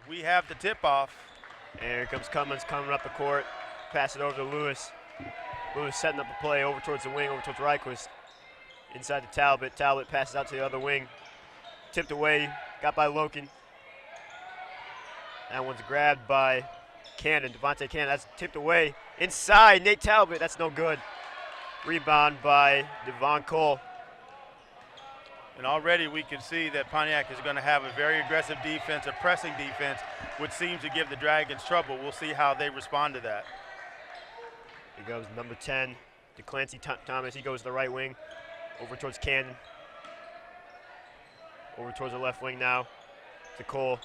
we have the tip-off. And here comes Cummins coming up the court. Pass it over to Lewis. Lewis setting up a play over towards the wing, over towards Reichwist. Inside to Talbot. Talbot passes out to the other wing. Tipped away, got by Loken. That one's grabbed by Cannon, Devontae Cannon. That's tipped away. Inside, Nate Talbot. That's no good. Rebound by Devon Cole. And already we can see that Pontiac is going to have a very aggressive defense, a pressing defense, which seems to give the Dragons trouble. We'll see how they respond to that. Here goes number 10, DeClancy Thomas. He goes to the right wing, over towards Cannon. Over towards the left wing now to Cole.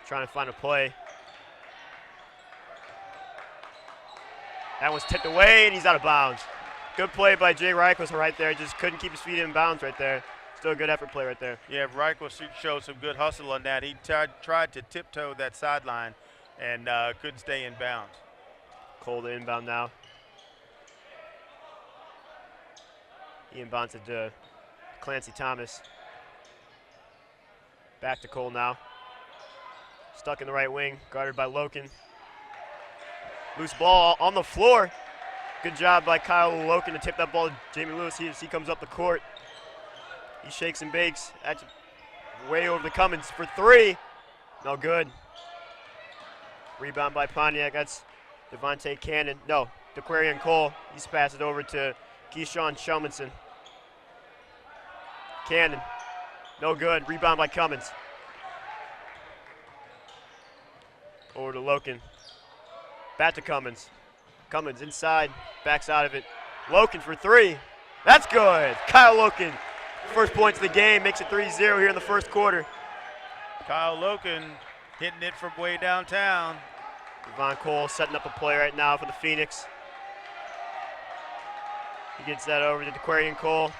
Trying to find a play. That one's tipped away, and he's out of bounds. Good play by Jay Reichels right there. Just couldn't keep his feet in bounds right there. Still a good effort play right there. Yeah, Reichels showed some good hustle on that. He tried to tiptoe that sideline and couldn't stay in bounds. Cole to inbound now. He inbounds to Clancy Thomas. Back to Cole now. Stuck in the right wing, guarded by Loken. Loose ball on the floor. Good job by Kyle Loken to tip that ball to Jamie Lewis. He comes up the court. He shakes and bakes. That's way over the Cummins for three. No good. Rebound by Pontiac. That's Devontae Cannon. No, DeQuarian Cole. He's passed it over to Keyshawn Shumanson. Cannon. No good. Rebound by Cummins. Over to Loken. Back to Cummins. Cummins inside, backs out of it. Loken for three. That's good. Kyle Loken, first points of the game, makes it 3-0 here in the first quarter. Kyle Loken hitting it from way downtown. Devon Cole setting up a play right now for the Phoenix. He gets that over to DeQuarian Cole.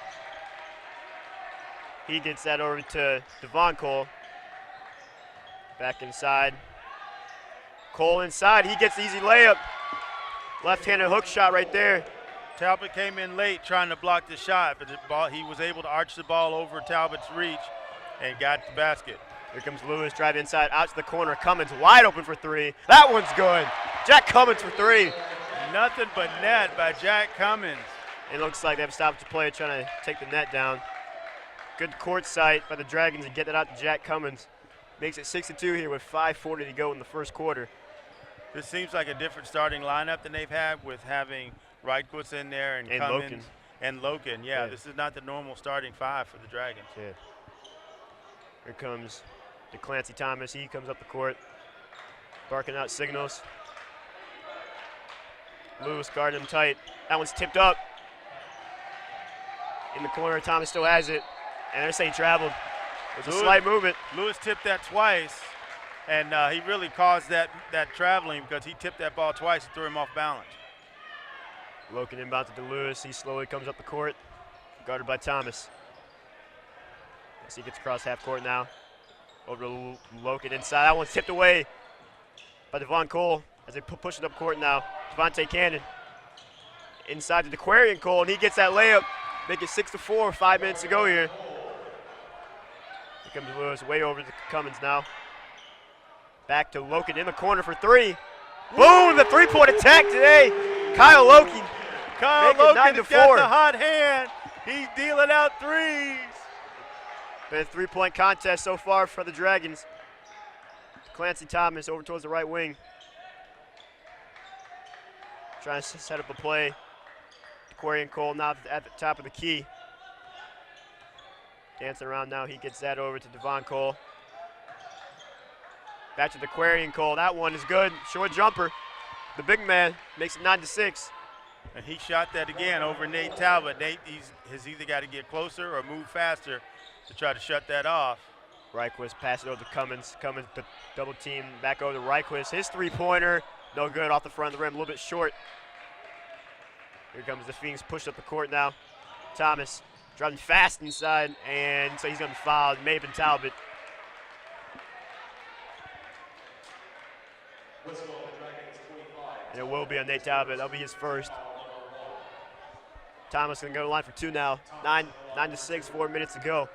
He gets that over to Devon Cole. Back inside. Cole inside, he gets the easy layup. Left-handed hook shot right there. Talbot came in late trying to block the shot, but he was able to arch the ball over Talbot's reach and got the basket. Here comes Lewis, drive inside, out to the corner. Cummins wide open for three. That one's good. Jack Cummins for three. Nothing but net by Jack Cummins. It looks like they have stopped the play trying to take the net down. Good court sight by the Dragons to get that out to Jack Cummins. Makes it 6-2 here with 5:40 to go in the first quarter. This seems like a different starting lineup than they've had with having Reichwitz in there and Cummins Loken. and Loken. Yeah, this is not the normal starting five for the Dragons. Yeah. Here comes DeClancy Thomas. He comes up the court, barking out signals. Lewis guarding him tight. That one's tipped up. In the corner, Thomas still has it. And they're saying traveled. It's a slight movement. Lewis tipped that twice. And he really caused that traveling because he tipped that ball twice and threw him off balance. Loken inbounds to Lewis. He slowly comes up the court, guarded by Thomas. As he gets across half court now. Over to Loken inside. That one's tipped away by Devon Cole as they push it up court now. Devontae Cannon inside to DeQuarian Cole, and he gets that layup. Make it 6-4, 5 minutes to go here. Here comes Lewis way over to Cummins now. Back to Loken in the corner for three. Boom, the three-point attack today. Kyle Loken. Kyle Loken has got the hot hand. He's dealing out threes. Been a three-point contest so far for the Dragons. Clancy Thomas over towards the right wing. Trying to set up a play. DeQuarian Cole now at the top of the key. Dancing around now, he gets that over to Devon Cole. Back to DeQuarian Cole. That one is good. Short jumper. The big man makes it 9-6. And he shot that again over Nate Talbot. Nate has either got to get closer or move faster to try to shut that off. Reichwitz pass it over to Cummins. Cummins double team back over to Reichwitz. His three-pointer, no good, off the front of the rim, a little bit short. Here comes the Phoenix, pushed up the court now. Thomas driving fast inside, and so he's going to be fouled. May have been Talbot. And it will be on Nate Talbot. That'll be his first. Thomas going to go to the line for two now. 9-6, 4 minutes to go.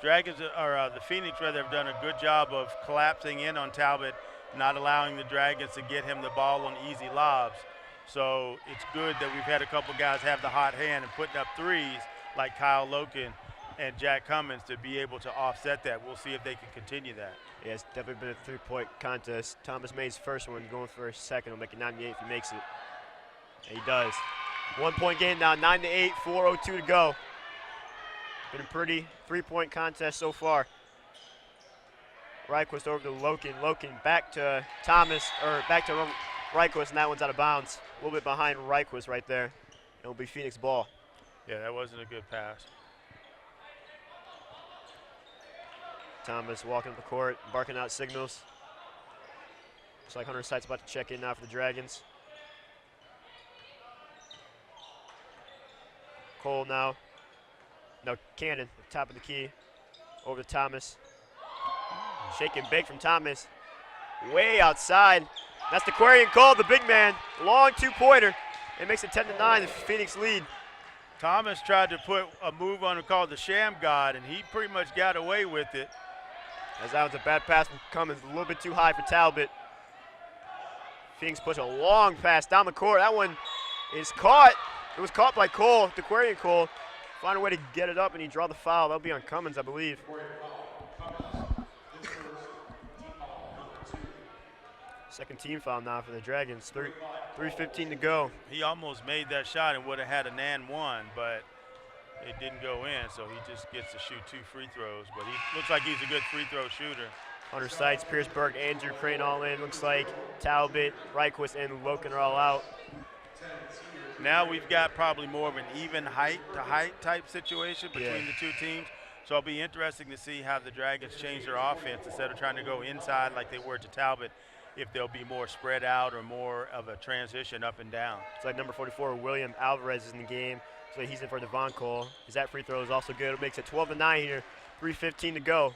The Phoenix rather have done a good job of collapsing in on Talbot, not allowing the Dragons to get him the ball on easy lobs. So it's good that we've had a couple guys have the hot hand and putting up threes like Kyle Loken and Jack Cummins to be able to offset that. We'll see if they can continue that. Yeah, it's definitely been a three-point contest. Thomas made his first one, going for his second. He'll make it 98 if he makes it. And he does. 1 point game now, 9-8, 4:02 to go. Been a pretty three-point contest so far. Reichwist over to Loken. Loken back to Thomas, or back to Reichwist, and that one's out of bounds. A little bit behind Reichwist right there. It'll be Phoenix ball. Yeah, that wasn't a good pass. Thomas walking up the court, barking out signals. Looks like Hunter Sight's about to check in now for the Dragons. Cole now. No, Cannon, top of the key. Over to Thomas. Shake and bake from Thomas. Way outside. That's the Aquarian Cole, the big man. Long two-pointer. It makes it 10-9, the Phoenix lead. Thomas tried to put a move on him called the Sham God, and he pretty much got away with it. As that was a bad pass from Cummins, a little bit too high for Talbot. Phoenix push a long pass down the court. That one is caught. It was caught by Cole, the Aquarian Cole. Find a way to get it up, and he draw the foul. That'll be on Cummins, I believe. Second team foul now for the Dragons. 3:15 to go. He almost made that shot and would have had an and one, but it didn't go in, so he just gets to shoot 2 free throws. But he looks like he's a good free throw shooter. Hunter Seitz, Pierceburg, Andrew Crane all in. Looks like Talbot, Reichwist, and Loken are all out. Now we've got probably more of an even height-to-height type situation between the two teams. So it'll be interesting to see how the Dragons change their offense instead of trying to go inside like they were to Talbot, if they'll be more spread out or more of a transition up and down. It's like number 44, William Alvarez is in the game. So he's in for Devon Cole. That free throw is also good. It makes it 12-9 here. 3:15 to go.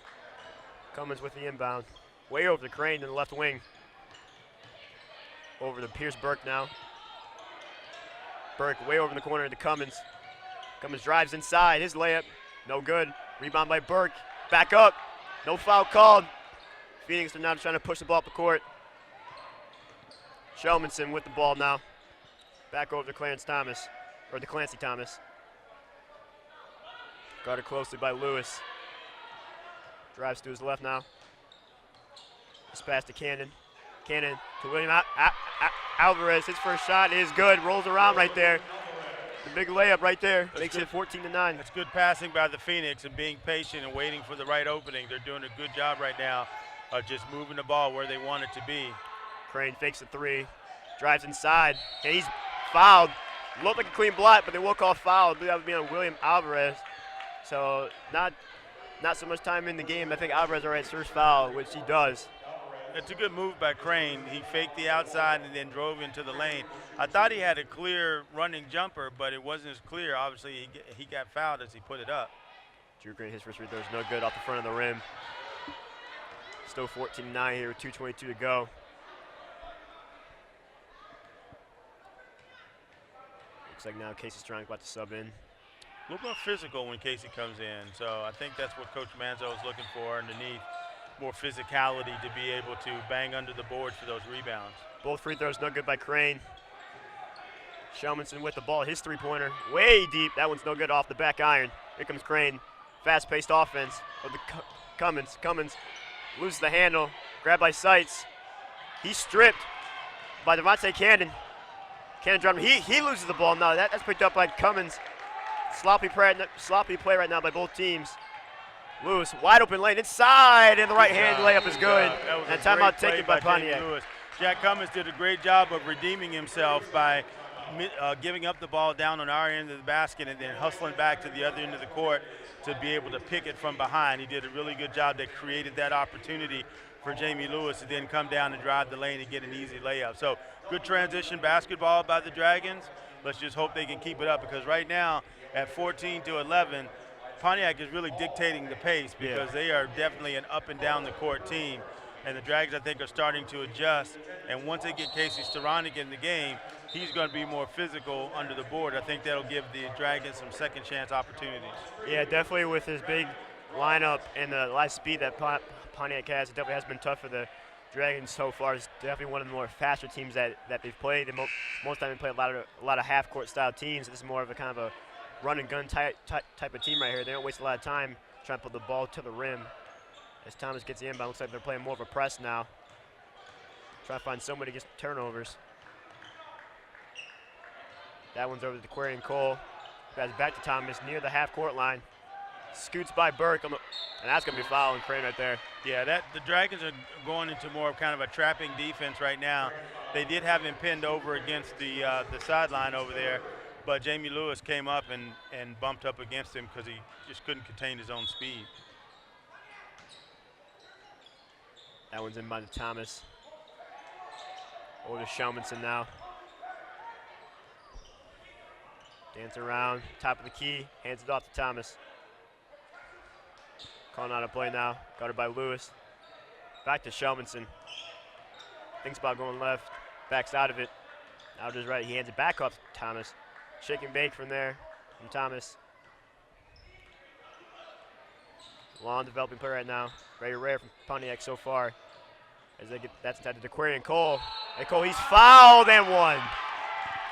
Cummins with the inbound. Way over to Crane in the left wing. Over to Pierce Burke now. Burke way over in the corner to Cummins. Cummins drives inside. His layup, no good. Rebound by Burke. Back up. No foul called. Phoenix are now trying to push the ball up the court. Shelmanson with the ball now. Back over to Clarence Thomas, or to Clancy Thomas. Guarded closely by Lewis. Drives to his left now. This pass to Cannon. Cannon to William Alvarez. His first shot is good. Rolls around right there. The big layup right there. Makes it 14-9. That's good passing by the Phoenix and being patient and waiting for the right opening. They're doing a good job right now of just moving the ball where they want it to be. Crane fakes a three. Drives inside. And he's fouled. Looked like a clean block, but they will call foul. I believe that would be on William Alvarez. So not so much time in the game. I think Alvarez already has first foul, which he does. It's a good move by Crane. He faked the outside and then drove into the lane. I thought he had a clear running jumper, but it wasn't as clear. Obviously, he got fouled as he put it up. Drew Crane, his first free throw is no good off the front of the rim. Still 14-9 here with 2:22 to go. Looks like now Casey Strong about to sub in. A little more physical when Casey comes in, so I think that's what Coach Manzo is looking for underneath. More physicality to be able to bang under the boards for those rebounds. Both free throws no good by Crane. Shelmanson with the ball, his three-pointer, way deep. That one's no good off the back iron. Here comes Crane. Fast-paced offense of the Cummins. Cummins loses the handle, grabbed by Seitz. He's stripped by Devontae Cannon. Cannon dropped him. He loses the ball now. That's picked up by Cummins. Sloppy play right now by both teams. Lewis, wide open lane inside, and the right-hand layup is good. And timeout taken by Pontiac. Jack Cummins did a great job of redeeming himself by giving up the ball down on our end of the basket and then hustling back to the other end of the court to be able to pick it from behind. He did a really good job that created that opportunity for Jamie Lewis to then come down and drive the lane and get an easy layup. So good transition basketball by the Dragons. Let's just hope they can keep it up, because right now at 14-11, Pontiac is really dictating the pace because they are definitely an up and down the court team. And the Dragons, I think, are starting to adjust. And once they get Casey Staranek in the game, he's going to be more physical under the board. I think that'll give the Dragons some second chance opportunities. Yeah, definitely with his big lineup and the live speed that Pontiac has, it definitely has been tough for the Dragons so far. It's definitely one of the more faster teams that they've played. Most of the time they play a lot of half-court style teams. This is more of a kind of a run-and-gun type of team right here. They don't waste a lot of time trying to put the ball to the rim. As Thomas gets the inbound, looks like they're playing more of a press now. Trying to find somebody to get turnovers. That one's over to Aquarian Cole. Pass back to Thomas near the half-court line. Scoots by Burke, and that's going to be fouling Crane right there. Yeah, the Dragons are going into more of kind of a trapping defense right now. They did have him pinned over against the sideline over there, but Jamie Lewis came up and bumped up against him because he just couldn't contain his own speed. That one's in by the Thomas. Over to Shelmanson now. Dance around, top of the key, hands it off to Thomas. Calling out a play now, guarded by Lewis. Back to Shelmanson. Thinks about going left, backs out of it. Now to his right, he hands it back off to Thomas. Shake and bake from there, from Thomas. Long developing play right now. Very rare from Pontiac so far. As they get, that's inside to Aquarian Cole. And Cole, he's fouled and one.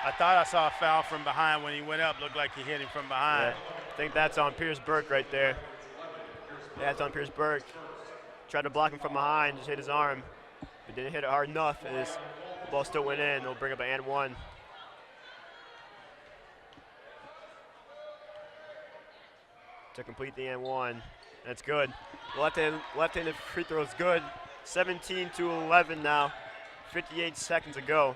I thought I saw a foul from behind when he went up. Looked like he hit him from behind. Yeah, I think that's on Pierce Burke right there. Yeah, it's on Pierce Burke. Tried to block him from behind, just hit his arm, but didn't hit it hard enough as the ball still went in. They'll bring up an and one. To complete the and one. That's good. Left-handed free throw is good. 17-11 now. 58 seconds to go.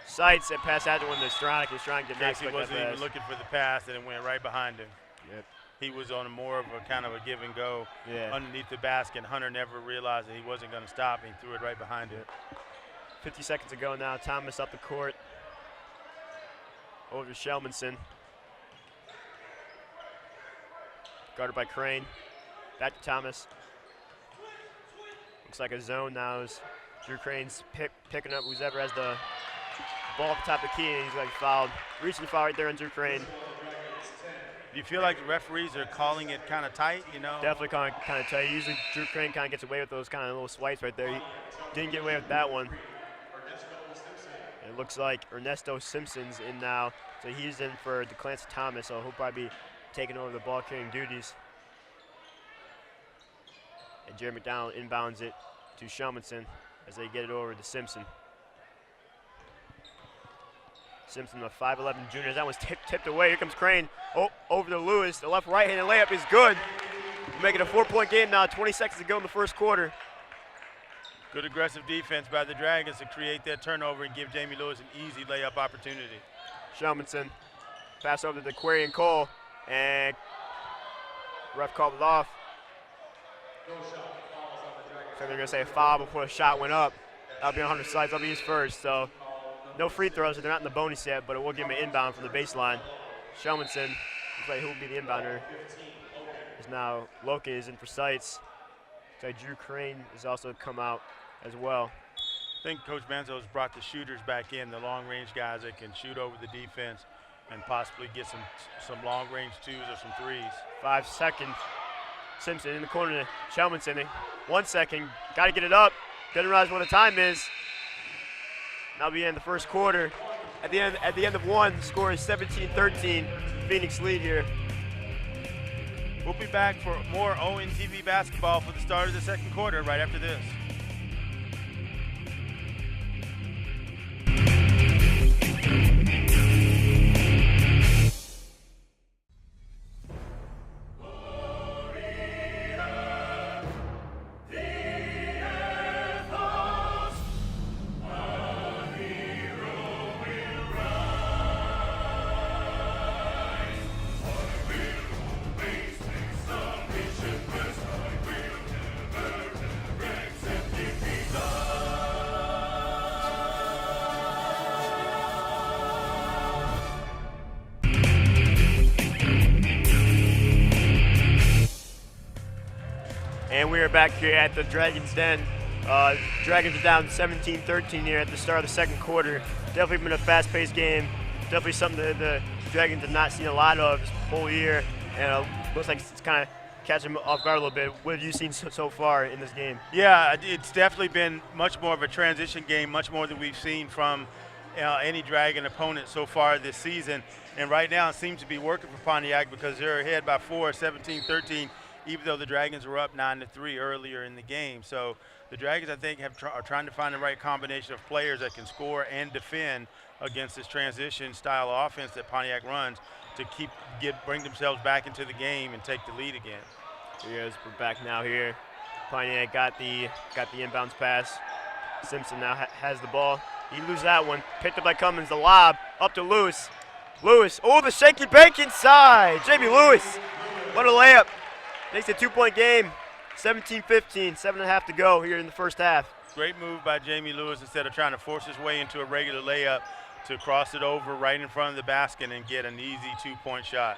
Sights and pass out to one to Stronach. Stronach did not he wasn't even looking for the pass, and it went right behind him. Yep. He was on more of a kind of a give and go underneath the basket. Hunter never realized that he wasn't going to stop, and he threw it right behind him. 50 seconds to go now. Thomas up the court. Over to Shelmanson. Guarded by Crane. Back to Thomas. Looks like a zone now as Drew Crane's picking up whoever has the ball at the top of the key, and he's like fouled. Reaching the foul right there on Drew Crane. Do you feel like the referees are calling it kind of tight, you know? Definitely kind of tight. Usually Drew Crane kind of gets away with those kind of little swipes right there. He didn't get away with that one. It looks like Ernesto Simpson's in now, so he's in for DeClance Thomas, so he'll probably be taking over the ball carrying duties. And Jerry McDonald inbounds it to Shelmanson as they get it over to Simpson. Simpson, the 5'11 junior. That one's tipped away. Here comes Crane. Oh, over to Lewis. The left right-handed layup is good. Making a 4-point game now. 20 seconds to go in the first quarter. Good aggressive defense by the Dragons to create that turnover and give Jamie Lewis an easy layup opportunity. Shelmanson. Pass over to Aquarian Cole. And ref called it off. So they're going to say a foul before the shot went up. That'll be on Hunter's side. That'll be his first. So no free throws. They're not in the bonus yet, but it will give him an inbound from the baseline. Shelmanson, looks like who will be the inbounder, is now Loken is in for Sights. Looks like Drew Crane has also come out as well. I think Coach Benzo's brought the shooters back in, the long-range guys that can shoot over the defense and possibly get some long-range twos or some threes. 5 seconds. Simpson in the corner to Shelmanson. 1 second. Got to get it up. Didn't realize what the time is. Now we end the first quarter. At the end of one, the score is 17-13. Phoenix lead here. We'll be back for more ONTV basketball for the start of the second quarter right after this. And we are back here at the Dragons' Den. Dragons are down 17-13 here at the start of the second quarter. Definitely been a fast-paced game. Definitely something that the Dragons have not seen a lot of this whole year. And looks like it's kind of catch him off guard a little bit. What have you seen so far in this game? Yeah, it's definitely been much more of a transition game, much more than we've seen from any Dragon opponent so far this season. And right now it seems to be working for Pontiac because they're ahead by 4, 17-13, even though the Dragons were up 9-3 earlier in the game. So the Dragons, I think, are trying to find the right combination of players that can score and defend against this transition style of offense that Pontiac runs to bring themselves back into the game and take the lead again. We're back now here. Pontiac got the inbounds pass. Simpson now has the ball. He loses that one. Picked up by Cummins. The lob up to Lewis. Lewis. Oh, the shaky bank inside. Jamie Lewis. What a layup. Makes it a 2-point game. 17-15. 7.5 to go here in the first half. Great move by Jamie Lewis instead of trying to force his way into a regular layup to cross it over right in front of the basket and get an easy 2-point shot.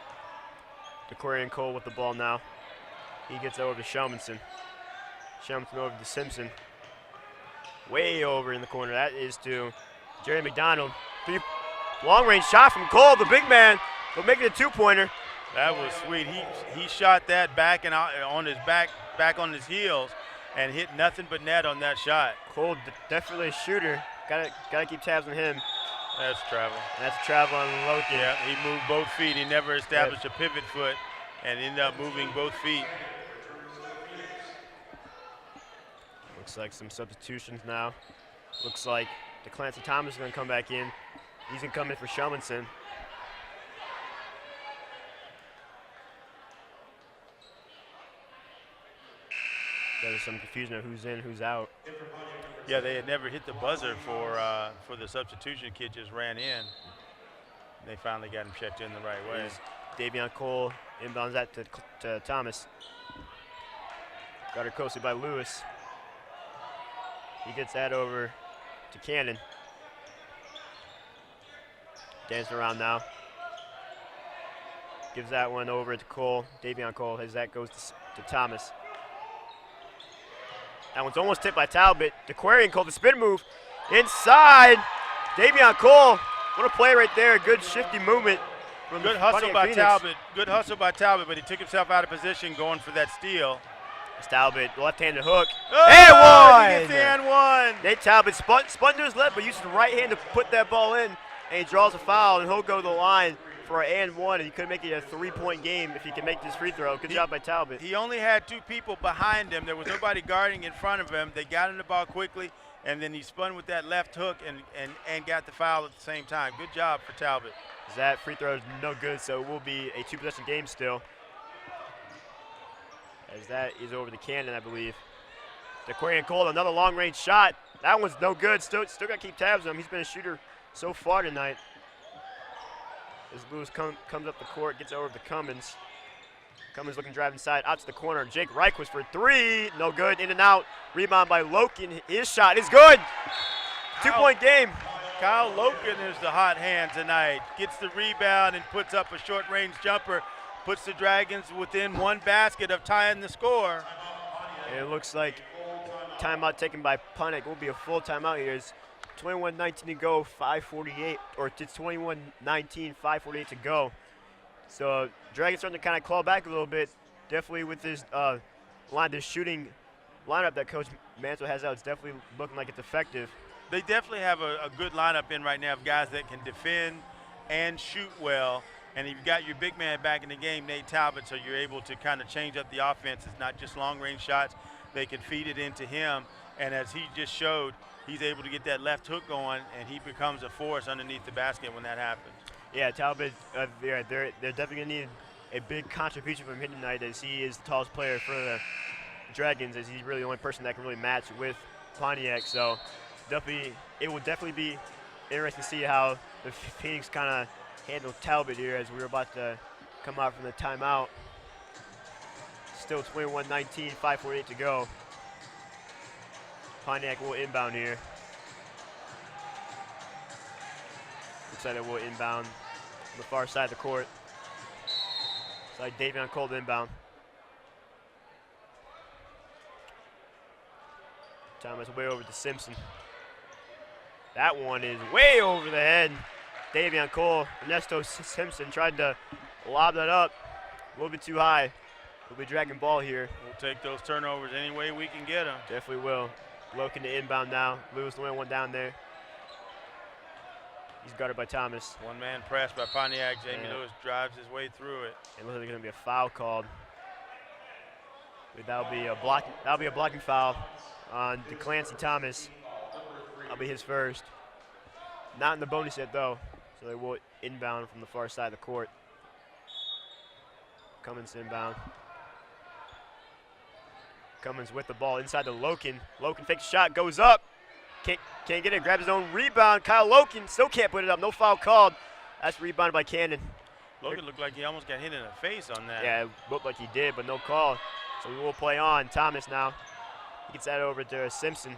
Orion Cole with the ball now. He gets over to Shelmanson. Shelmanson over to Simpson. Way over in the corner. That is to Jerry McDonald. Long-range shot from Cole, the big man, but making it a 2-pointer. That was sweet. He shot that back and on his back on his heels, and hit nothing but net on that shot. Cole definitely a shooter. Gotta keep tabs on him. That's travel. That's travel on Loki. Yeah, he moved both feet. He never established a pivot foot, and ended up moving both feet. Looks like some substitutions now. Looks like DeClancy Thomas is going to come back in. He's going to come in for Shelmanson. There's some confusion of who's in, who's out. Yeah, they had never hit the buzzer for the substitution. Kid just ran in. They finally got him checked in the right way. Davion Cole inbounds that to Thomas. Guarded closely by Lewis. He gets that over to Cannon. Dancing around now. Gives that one over to Cole, Davion Cole, as that goes to Thomas. That one's almost tipped by Talbot. Orion Cole, the spin move. Inside, Davion Cole. What a play right there. Good shifty movement. Good hustle by Talbot. Good hustle by Talbot, but he took himself out of position going for that steal. Talbot, left-handed hook. Oh, and one! He gets the and one. Nate Talbot spun to his left, but uses the right hand to put that ball in, and he draws a foul, and he'll go to the line for an and one, and he could make it a 3-point game if he can make this free throw. Good job by Talbot. He only had 2 people behind him. There was nobody guarding in front of him. They got him the ball quickly, and then he spun with that left hook and got the foul at the same time. Good job for Talbot. That free throw is no good, so it will be a 2-possession game still. As that is over the Cannon, I believe. Orion Cole, another long-range shot. That one's no good. Still got to keep tabs on him. He's been a shooter so far tonight. As Lewis comes up the court, gets over to Cummins. Cummins looking drive inside, out to the corner. Jake Reichwitz for 3. No good. In and out. Rebound by Loken. His shot is good. 2-point game. Kyle Loken is the hot hand tonight. Gets the rebound and puts up a short-range jumper. Puts the Dragons within 1 basket of tying the score. And it looks like timeout taken by Pontiac will be a full timeout here. It's 21-19 to go, 5:48, or it's 21-19, 5:48 to go. So Dragons starting to kind of claw back a little bit. Definitely with this this shooting lineup that Coach Mansell has out, it's definitely looking like it's effective. They definitely have a good lineup in right now of guys that can defend and shoot well. And you've got your big man back in the game, Nate Talbot, so you're able to kind of change up the offense. It's not just long-range shots. They can feed it into him. And as he just showed, he's able to get that left hook going, and he becomes a force underneath the basket when that happens. Yeah, Talbot, they're definitely going to need a big contribution from him tonight, as he is the tallest player for the Dragons, as he's really the only person that can really match with Pontiac. So it will definitely be interesting to see how the Phoenix kind of handle Talbot here as we're about to come out from the timeout. Still 21-19, 5:48 to go. Pontiac will inbound here. Looks like it will inbound on the far side of the court. It's like Davion Cole to inbound. Thomas way over to Simpson. That one is way over the head. Davion Cole, Ernesto Simpson tried to lob that up a little bit too high. We'll be dragging ball here. We'll take those turnovers any way we can get them. Definitely will. Loken to inbound now. Lewis the only one down there. He's guarded by Thomas. One-man press by Pontiac. Jamie Lewis drives his way through it. It looks like there's going to be a foul called. That'll be a blocking foul on DeClancy Thomas. That'll be his first. Not in the bonus yet though, so they will inbound from the far side of the court. Cummins inbound. Cummins with the ball inside to Loken. Loken fakes a shot, goes up. Can't get it, grabs his own rebound. Kyle Loken still can't put it up, no foul called. That's rebounded by Cannon. Loken looked like he almost got hit in the face on that. Yeah, it looked like he did, but no call. So we will play on. Thomas now. He gets that over to Simpson.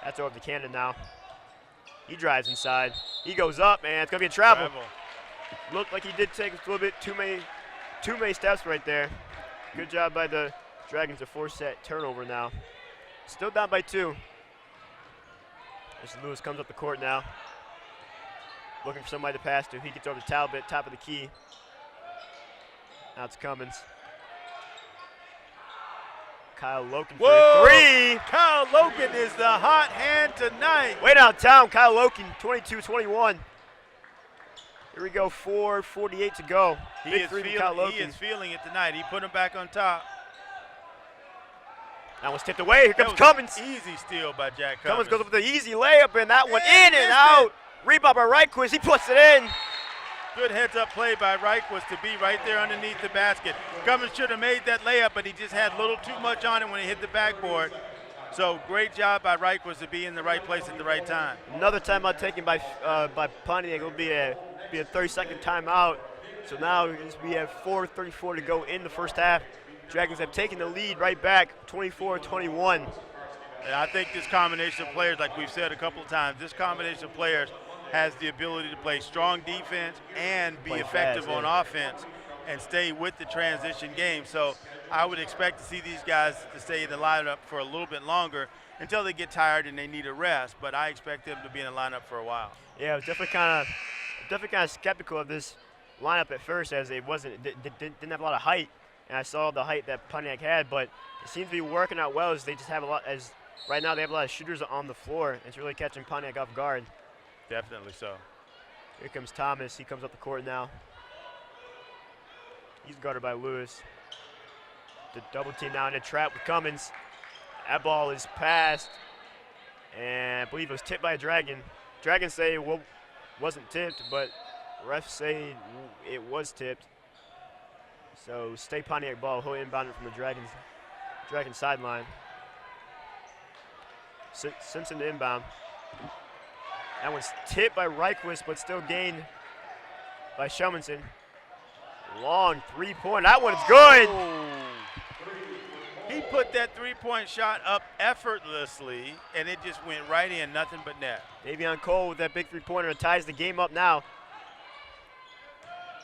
That's over to Cannon now. He drives inside. He goes up, man. It's going to be a travel. Looked like he did take a little bit too many steps right there. Good job by the Dragons to force that turnover now. Still down by 2. As Lewis comes up the court now. Looking for somebody to pass to. He gets over to Talbot, top of the key. Now it's Cummins. Kyle Loken for 3. Kyle Loken is the hot hand tonight. Way downtown, Kyle Loken, 22-21. Here we go, 4:48 to go. He is feeling it tonight. He put him back on top. That one's tipped away. Here comes Cummins. Easy steal by Jack Cummins goes up with the easy layup, and that one in and out. Rebound by Reichquist. He puts it in. Good heads-up play by Reichquist to be right there underneath the basket. Cummins should have made that layup, but he just had a little too much on it when he hit the backboard. So great job by Reichquist to be in the right place at the right time. Another timeout taken by Pontiac. It'll be a 30-second timeout. So now we have 4:34 to go in the first half. Dragons have taken the lead right back, 24-21. And I think this combination of players, like we've said a couple of times, this combination of players has the ability to play strong defense and be effective on offense and stay with the transition game. So I would expect to see these guys to stay in the lineup for a little bit longer until they get tired and they need a rest. But I expect them to be in the lineup for a while. Yeah, I was definitely kind of skeptical of this lineup at first, as it didn't have a lot of height, and I saw the height that Pontiac had, but it seems to be working out well. As they just have a lot, as right now they have a lot of shooters on the floor. It's really catching Pontiac off guard. Definitely so. Here comes Thomas. He comes up the court now. He's guarded by Lewis. The double team now in a trap with Cummins. That ball is passed, and I believe it was tipped by a Dragon. Dragons say it wasn't tipped, but refs say it was tipped. So stay Pontiac ball. He'll inbound it from the Dragon sideline. Simpson to inbound. That one's tipped by Reichquist, but still gained by Shumenson. Long three-point. That one's good. Oh. He put that three-point shot up effortlessly, and it just went right in, nothing but net. Davion Cole with that big three-pointer ties the game up now.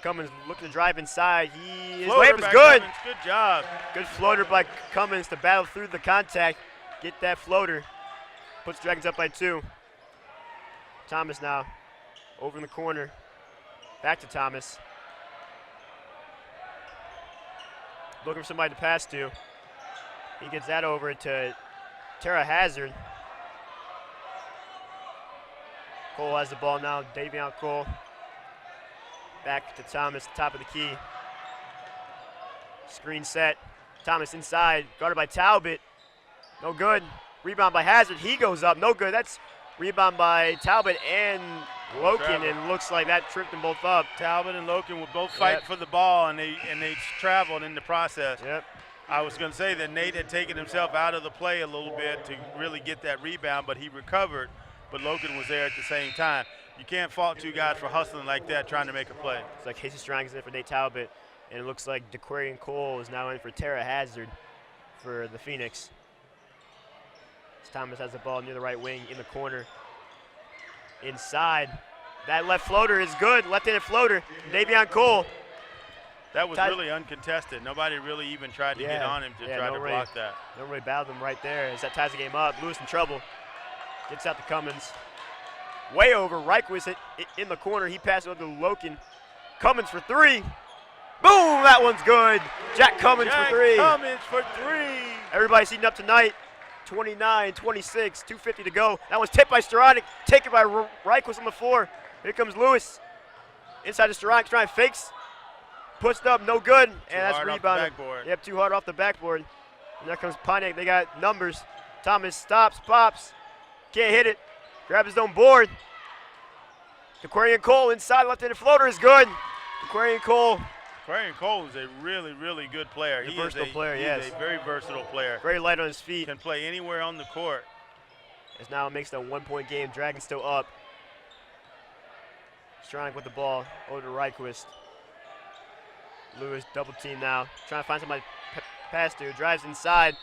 Cummins looking to drive inside. His layup is good. Cummins. Good job. Good floater by Cummins to battle through the contact. Get that floater. Puts Dragons up by 2. Thomas now over in the corner. Back to Thomas. Looking for somebody to pass to. He gets that over to Tara Hazard. Cole has the ball now. Davion Cole. Back to Thomas, top of the key. Screen set. Thomas inside, guarded by Talbot. No good. Rebound by Hazard. He goes up. No good. That's rebound by Talbot and Loken, and looks like that tripped them both up. Talbot and Loken will both fight for the ball, and they traveled in the process. Yep. I was going to say that Nate had taken himself out of the play a little bit to really get that rebound, but he recovered. But Loken was there at the same time. You can't fault two guys for hustling like that, trying to make a play. It's like Casey Strang is in for Nate Talbot, and it looks like DeQuarian Cole is now in for Tara Hazard for the Phoenix. Thomas has the ball near the right wing in the corner. Inside. That left floater is good. Left-handed floater. Davion Cole. That was really uncontested. Nobody really even tried to get on him to try to block that. Nobody battled him right there as that ties the game up. Lewis in trouble. Gets out to Cummins. Way over. Reichquist in the corner. He passes over to Loken. Cummins for 3. Boom, that one's good. Jack Cummins for three. Cummins for three. Everybody's heating up tonight. 29, 26, 2:50 to go. That one's tipped by Staranek, taken by Reichels on the floor. Here comes Lewis. Inside to Staranek, Staranek fakes. Puts it up, no good. And that's rebounded. Yep, too hard off the backboard. And there comes Pontiac. They got numbers. Thomas stops, pops. Can't hit it. Grabs his own board. Aquarian Cole inside, left-handed floater is good. Aquarian Cole. Aquarian Cole is a really, really good player. He's a versatile player, yes. He's a very versatile player. Very light on his feet. Can play anywhere on the court. As now it makes it a 1-point game. Dragons still up. Staranek with the ball over to Reichels. Lewis double team now. Trying to find somebody to pass to. Drives inside.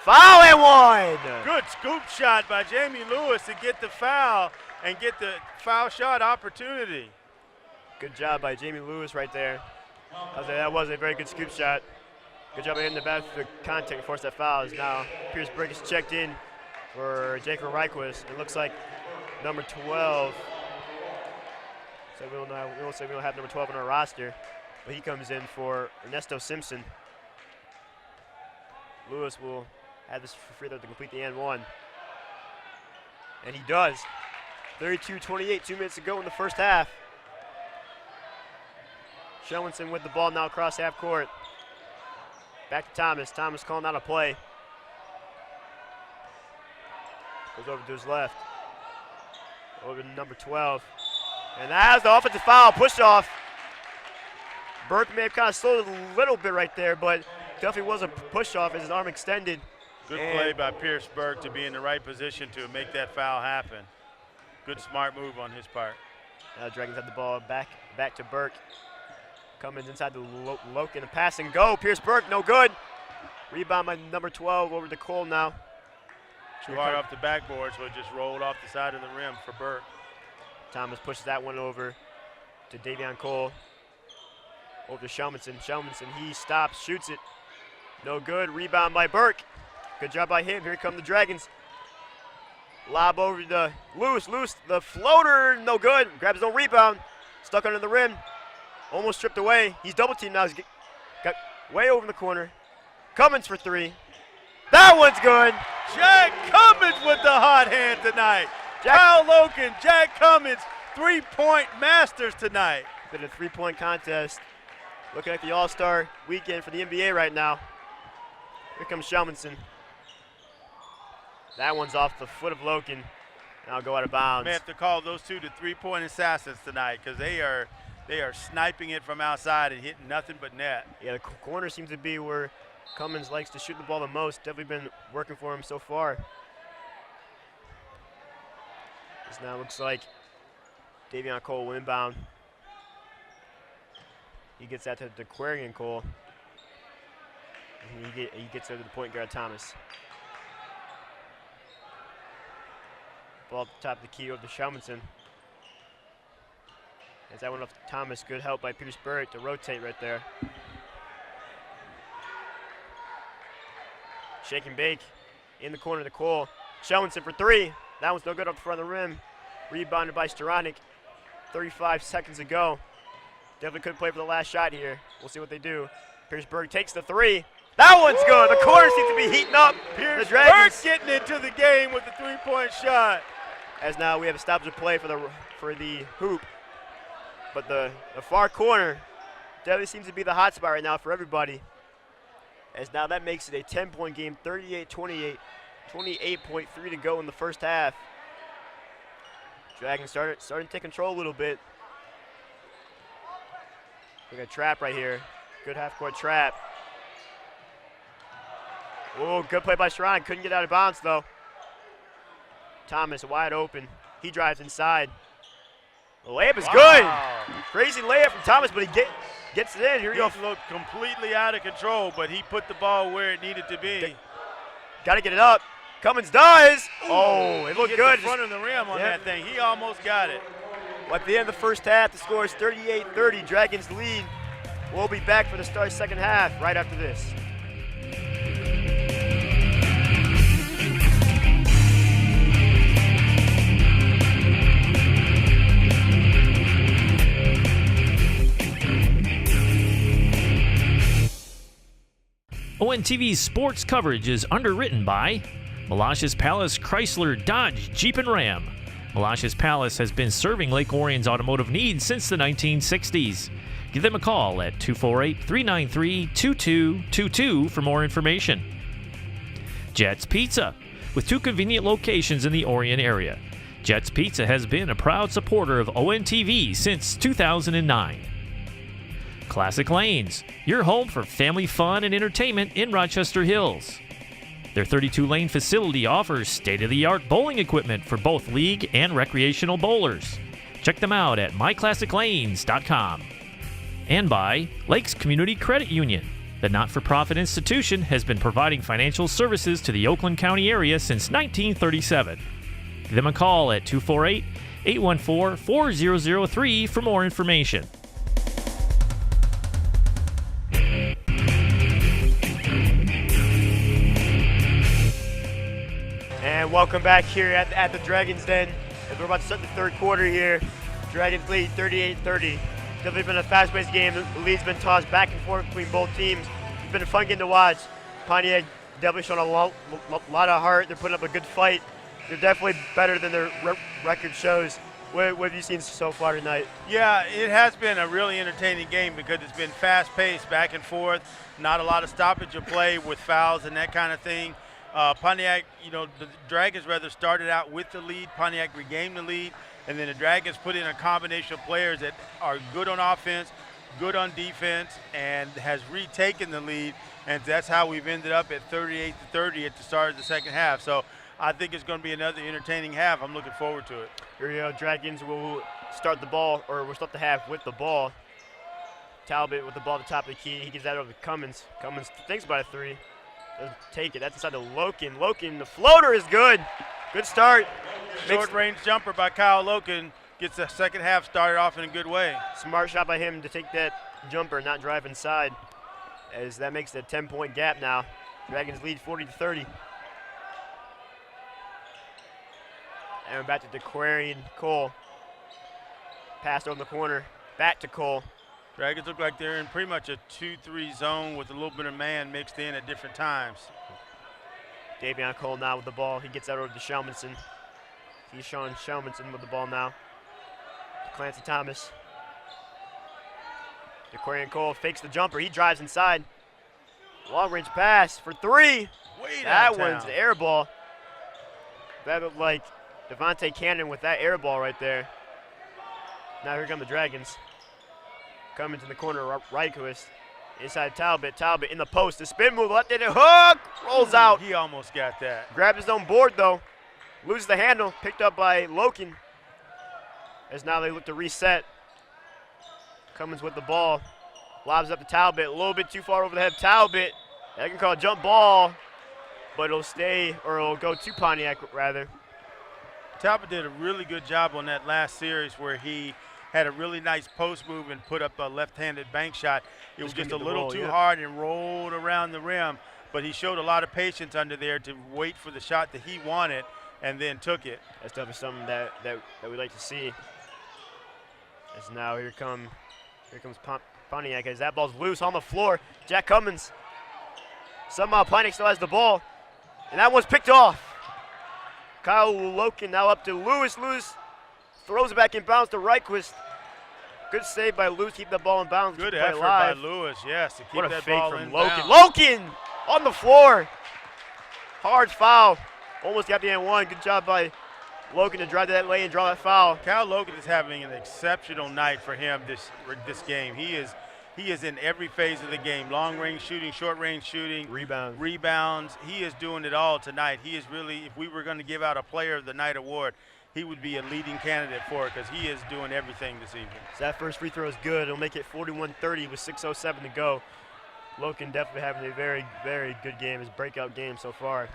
Foul and one! Good scoop shot by Jamie Lewis to get the foul and get the foul shot opportunity. Good job by Jamie Lewis right there. That was a very good scoop shot. Good job of hitting the back for the contact and force that foul. As now Pierce Burke is checked in for Jacob Reichels. It looks like number 12. So we don't have number 12 on our roster, but he comes in for Ernesto Simpson. Lewis will have this free throw to complete the and one. And he does. 32-28, 2 minutes to go in the first half. Shellinson with the ball now across half court. Back to Thomas. Thomas calling out a play. Goes over to his left. Over to number 12. And that has the offensive foul, push off. Burke may have kind of slowed it a little bit right there, but definitely was a push off as his arm extended. Good play by Pierce Burke to be in the right position to make that foul happen. Good smart move on his part. Now the Dragons have the ball back to Burke. Cummins inside the Loken, the pass and go. Pierce Burke, no good. Rebound by number 12 over to Cole now. Too hard off the backboard, so it just rolled off the side of the rim for Burke. Thomas pushes that one over to Davion Cole. Over to Shelminson. Shelminson, he stops, shoots it. No good. Rebound by Burke. Good job by him. Here come the Dragons. Lob over to Lewis. Lewis, the floater, no good. Grabs his own rebound. Stuck under the rim. Almost stripped away. He's double teamed now. He's got way over in the corner. Cummins for three. That one's good. Jack Cummins with the hot hand tonight. Kyle Loken, Jack Cummins, three-point masters tonight. Been a three-point contest. Looking like the All-Star weekend for the NBA right now. Here comes Shelminson. That one's off the foot of Loken. Now go out of bounds. May have to call those two the three-point assassins tonight because they are sniping it from outside and hitting nothing but net. Yeah, the corner seems to be where Cummins likes to shoot the ball the most. Definitely been working for him so far. This now looks like Davion Cole will inbound. He gets that to Aquarian Cole. And he gets over to the point guard Thomas. Ball at the top of the key over to Shelminson. As that went off to Thomas, good help by Pierce Burke to rotate right there. Shake and bake in the corner to Cole. Shelminson for three. That one's no good up front of the rim. Rebounded by Staranek. 35 seconds to go. Definitely couldn't play for the last shot here. We'll see what they do. Pierce Burke takes the three. That one's good. The corner seems to be heating up. Pierce Burke getting into the game with the three-point shot. As now we have a stoppage of play for the hoop. But the far corner definitely seems to be the hot spot right now for everybody. As now that makes it a 10-point game, 38-28, 28.3 to go in the first half. Dragons starting to take control a little bit. We got a trap right here. Good half-court trap. Oh, good play by Staranek. Couldn't get out of bounds, though. Thomas wide open. He drives inside. The layup is good. Crazy layup from Thomas, but he gets it in. Here we go. He looked completely out of control, but he put the ball where it needed to be. Got to get it up. Cummins does. Oh, it looked good. In front of the rim on that thing. He almost got it. Well, at the end of the first half, the score is 38-30. Dragons lead. We'll be back for the start second half right after this. ONTV's sports coverage is underwritten by Molossus Palace Chrysler Dodge Jeep and Ram. Molossus Palace has been serving Lake Orion's automotive needs since the 1960s. Give them a call at 248-393-2222 for more information. Jets Pizza, with 2 convenient locations in the Orion area. Jets Pizza has been a proud supporter of ONTV since 2009. Classic Lanes, your home for family fun and entertainment in Rochester Hills. Their 32-lane facility offers state-of-the-art bowling equipment for both league and recreational bowlers. Check them out at myclassiclanes.com. And by Lakes Community Credit Union. The not-for-profit institution has been providing financial services to the Oakland County area since 1937. Give them a call at 248-814-4003 for more information. And welcome back here at the Dragons Den. As we're about to start the third quarter here. Dragons lead 38-30. Definitely been a fast-paced game. The lead's been tossed back and forth between both teams. It's been a fun game to watch. Pontiac definitely showing a lot of heart. They're putting up a good fight. They're definitely better than their record shows. What have you seen so far tonight? Yeah, it has been a really entertaining game because it's been fast-paced, back and forth, not a lot of stoppage of play with fouls and that kind of thing. Pontiac, the Dragons rather started out with the lead. Pontiac regained the lead, and then the Dragons put in a combination of players that are good on offense, good on defense, and has retaken the lead, and that's how we've ended up at 38-30 at the start of the second half. So I think it's going to be another entertaining half. I'm looking forward to it. Here Dragons will start the half with the ball. Talbot with the ball at the top of the key. He gives that over to Cummins. Cummins thinks about a 3. Doesn't take it. That's inside to Loken. Loken, the floater is good. Good start. Short range jumper by Kyle Loken gets the second half started off in a good way. Smart shot by him to take that jumper, not drive inside, as that makes it a 10-point gap now. Dragons lead 40-30. And we're back to DeQuarian Cole. Passed on the corner. Back to Cole. Dragons look like they're in pretty much a 2-3 zone with a little bit of man mixed in at different times. Davion Cole now with the ball. He gets that over to Shelmanson. He's Sean Shelmanson with the ball now. Clancy Thomas. DeQuarian Cole fakes the jumper. He drives inside. Long range pass for 3. That one's the air ball. That looked like Devontae Cannon with that air ball right there. Now here come the Dragons. Coming to the corner, Reichquist. Inside Talbot. Talbot in the post. The spin move, left-handed hook. Rolls out. He almost got that. Grabbed his own board, though. Loses the handle. Picked up by Loken. As now they look to reset. Cummins with the ball. Lobs up to Talbot. A little bit too far over the head of Talbot. That can call a jump ball. But it'll stay, or it'll go to Pontiac, rather. Talbot did a really good job on that last series where he had a really nice post move and put up a left-handed bank shot. It was just a little too hard and rolled around the rim, but he showed a lot of patience under there to wait for the shot that he wanted and then took it. That's definitely something that we like to see. As now here comes Pontiac as that ball's loose on the floor. Jack Cummins. Somehow Pontiac still has the ball, and that one's picked off. Kyle Loken now up to Lewis. Lewis throws it back in bounds to Reichquist. Good save by Lewis, keep the ball in bounds. Good effort by Lewis, yes, to keep that ball in bounds. Loken on the floor. Hard foul. Almost got the N1. Good job by Loken to drive to that lane and draw that foul. Cal Loken is having an exceptional night for him this game. He is in every phase of the game. Long range shooting, short range shooting, rebounds. He is doing it all tonight. He is really, if we were going to give out a Player of the Night award, he would be a leading candidate for it because he is doing everything this evening. So that first free throw is good. It'll make it 41-30 with 6:07 to go. Loken definitely having a very, very good game, his breakout game so far.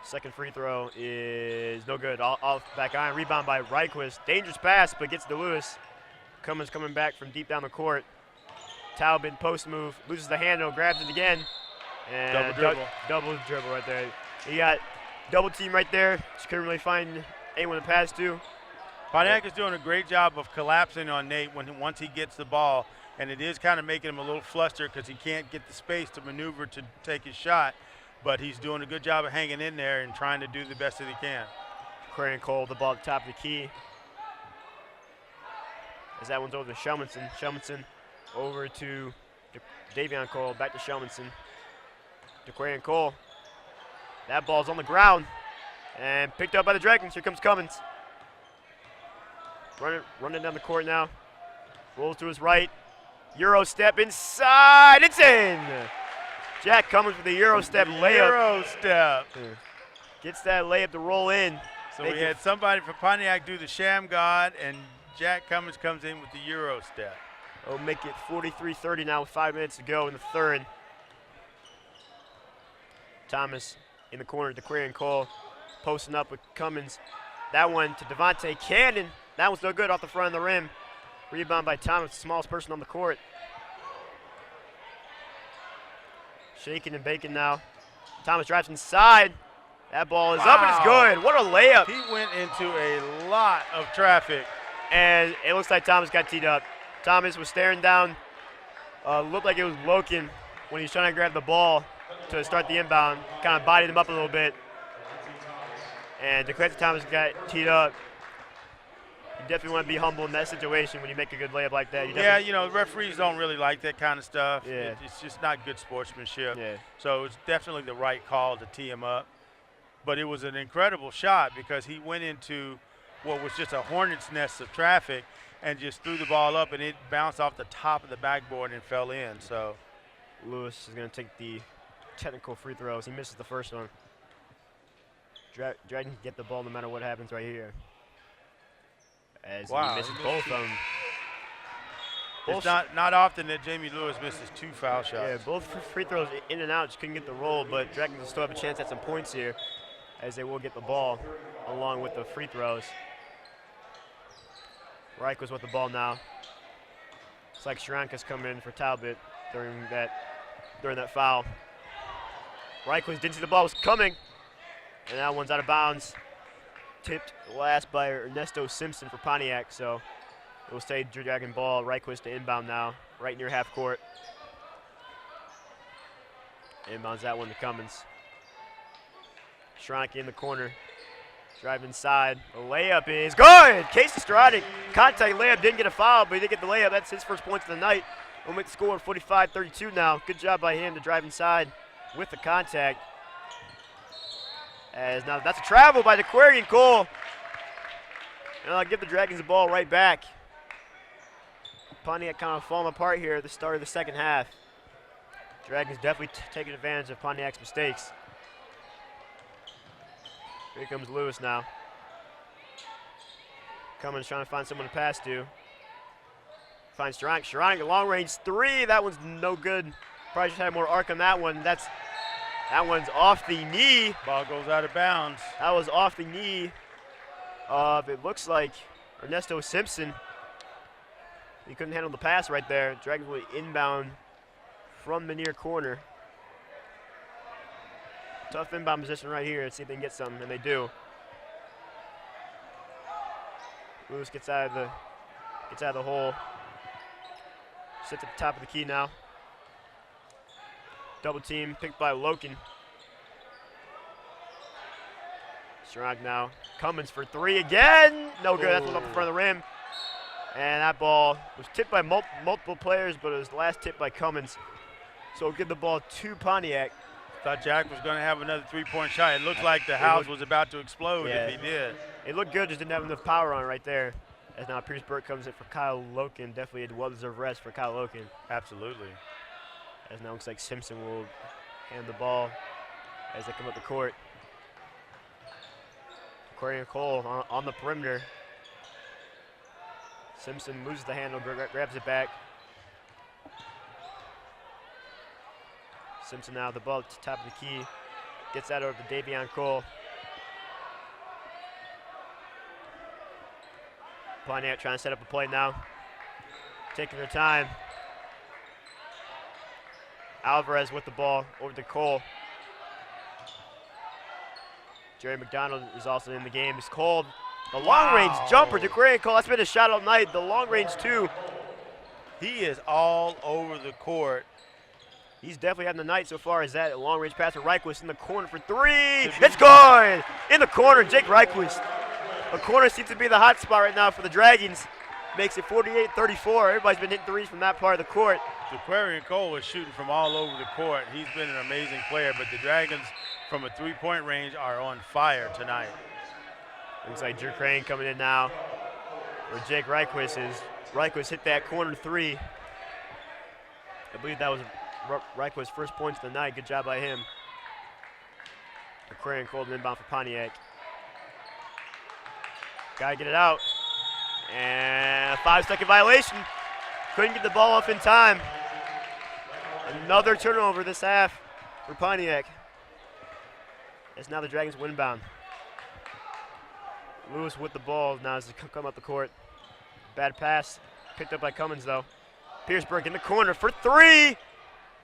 Second free throw is no good. Off back iron, rebound by Reichquist. Dangerous pass, but gets to Lewis. Cummins coming back from deep down the court. Talbot post move, loses the handle, grabs it again. And double dribble right there. He got double team right there. Just couldn't really find anyone to pass to. Pontiac is doing a great job of collapsing on Nate once he gets the ball and it is kind of making him a little flustered because he can't get the space to maneuver to take his shot, but he's doing a good job of hanging in there and trying to do the best that he can. Aquarian Cole, the ball at the top of the key. As that one's over to Shelmanson. Shelmanson over to Davion Cole, back to Shelmanson. Aquarian Cole. That ball's on the ground and picked up by the Dragons. Here comes Cummins. Running down the court now. Rolls to his right. Euro step inside. It's in. Jack Cummins with the Euro step layup. Euro step. Gets that layup to roll in. So we had somebody from Pontiac do the sham god, and Jack Cummins comes in with the Euro step. It'll make it 43-30 now with 5 minutes to go in the third. Thomas in the corner, Aquarian Cole posting up with Cummins. That one to Devontae Cannon. That one's no good off the front of the rim. Rebound by Thomas, the smallest person on the court. Shaking and baking now. Thomas drives inside. That ball is up and it's good. What a layup. He went into a lot of traffic. And it looks like Thomas got teed up. Thomas was staring down. Looked like it was Loken when he was trying to grab the ball to start the inbound. Kind of bodied him up a little bit. And DeQuincy Thomas got teed up. You definitely want to be humble in that situation when you make a good layup like that. Yeah, you know, referees don't really like that kind of stuff. Yeah. It's just not good sportsmanship. Yeah. So it's definitely the right call to tee him up. But it was an incredible shot because he went into what was just a hornet's nest of traffic and just threw the ball up, and it bounced off the top of the backboard and fell in. So Lewis is going to take the technical free throws. He misses the first one. Dragon can get the ball no matter what happens right here. As he misses both of them. It's not often that Jamie Lewis misses 2 foul shots. Yeah, both free throws in and out. Just couldn't get the roll, but Dragons will still have a chance at some points here as they will get the ball along with the free throws. Reich was with the ball now. It's like Sharanka's coming in for Talbot during that foul. Reich didn't see the ball was coming, and that one's out of bounds. Tipped last by Ernesto Simpson for Pontiac, so it will stay Dragon ball. Reichquist to inbound now, right near half court. Inbounds that one to Cummins. Schranke in the corner. Drive inside. The layup is good. Casey Stradic. Contact layup. Didn't get a foul, but he did get the layup. That's his first points of the night. We'll make the score 45-32 now. Good job by him to drive inside with the contact. As now that's a travel by Aquarian Cole. And I'll give the Dragons the ball right back. Pontiac kind of falling apart here at the start of the second half. Dragons definitely taking advantage of Pontiac's mistakes. Here comes Lewis now. Cummins trying to find someone to pass to. Finds Sharank. Sharank, a long range 3. That one's no good. Probably just had more arc on that one. That one's off the knee. Ball goes out of bounds. That was off the knee of, it looks like, Ernesto Simpson. He couldn't handle the pass right there. Dragons will inbound from the near corner. Tough inbound position right here. Let's see if they can get some, and they do. Lewis gets out of the hole. Sits at the top of the key now. Double team picked by Loken. Sharank now. Cummins for 3 again. No good. That was off the front of the rim. And that ball was tipped by multiple players, but it was the last tip by Cummins. So we'll give the ball to Pontiac. Thought Jack was going to have another 3-point shot. It looked like the house was about to explode if he did. It looked good, just didn't have enough power on it right there. As now Pierce Burke comes in for Kyle Loken. Definitely a well-deserved rest for Kyle Loken. Absolutely. As now looks like Simpson will hand the ball as they come up the court. Aquarian Cole on the perimeter. Simpson loses the handle, grabs it back. Simpson now, the ball at the top of the key. Gets that over to Davion Cole. Pontiac trying to set up a play now. Taking their time. Alvarez with the ball over to Cole. Jerry McDonald is also in the game. It's Cole. The long-range jumper to Aquarian Cole. That's been a shot all night. The long-range 2 He is all over the court. He's definitely having the night so far. Is that a long-range pass to Reichwist in the corner for three? It's good! In the corner, Jake Reichwist. The corner seems to be the hot spot right now for the Dragons. Makes it 48-34. Everybody's been hitting threes from that part of the court. Aquarian Cole is shooting from all over the court. He's been an amazing player, but the Dragons from a three-point range are on fire tonight. Looks like Drew Crane coming in now where Jake Reichwist is. Reichwist hit that corner three. I believe that was Reichwist's first points of the night. Good job by him. Aquarian Cole inbound for Pontiac. Gotta get it out. And a 5-second violation. Couldn't get the ball off in time. Another turnover this half for Pontiac. As now the Dragons win inbound. Lewis with the ball now as they come up the court. Bad pass. Picked up by Cummins though. Pierceburg in the corner for three.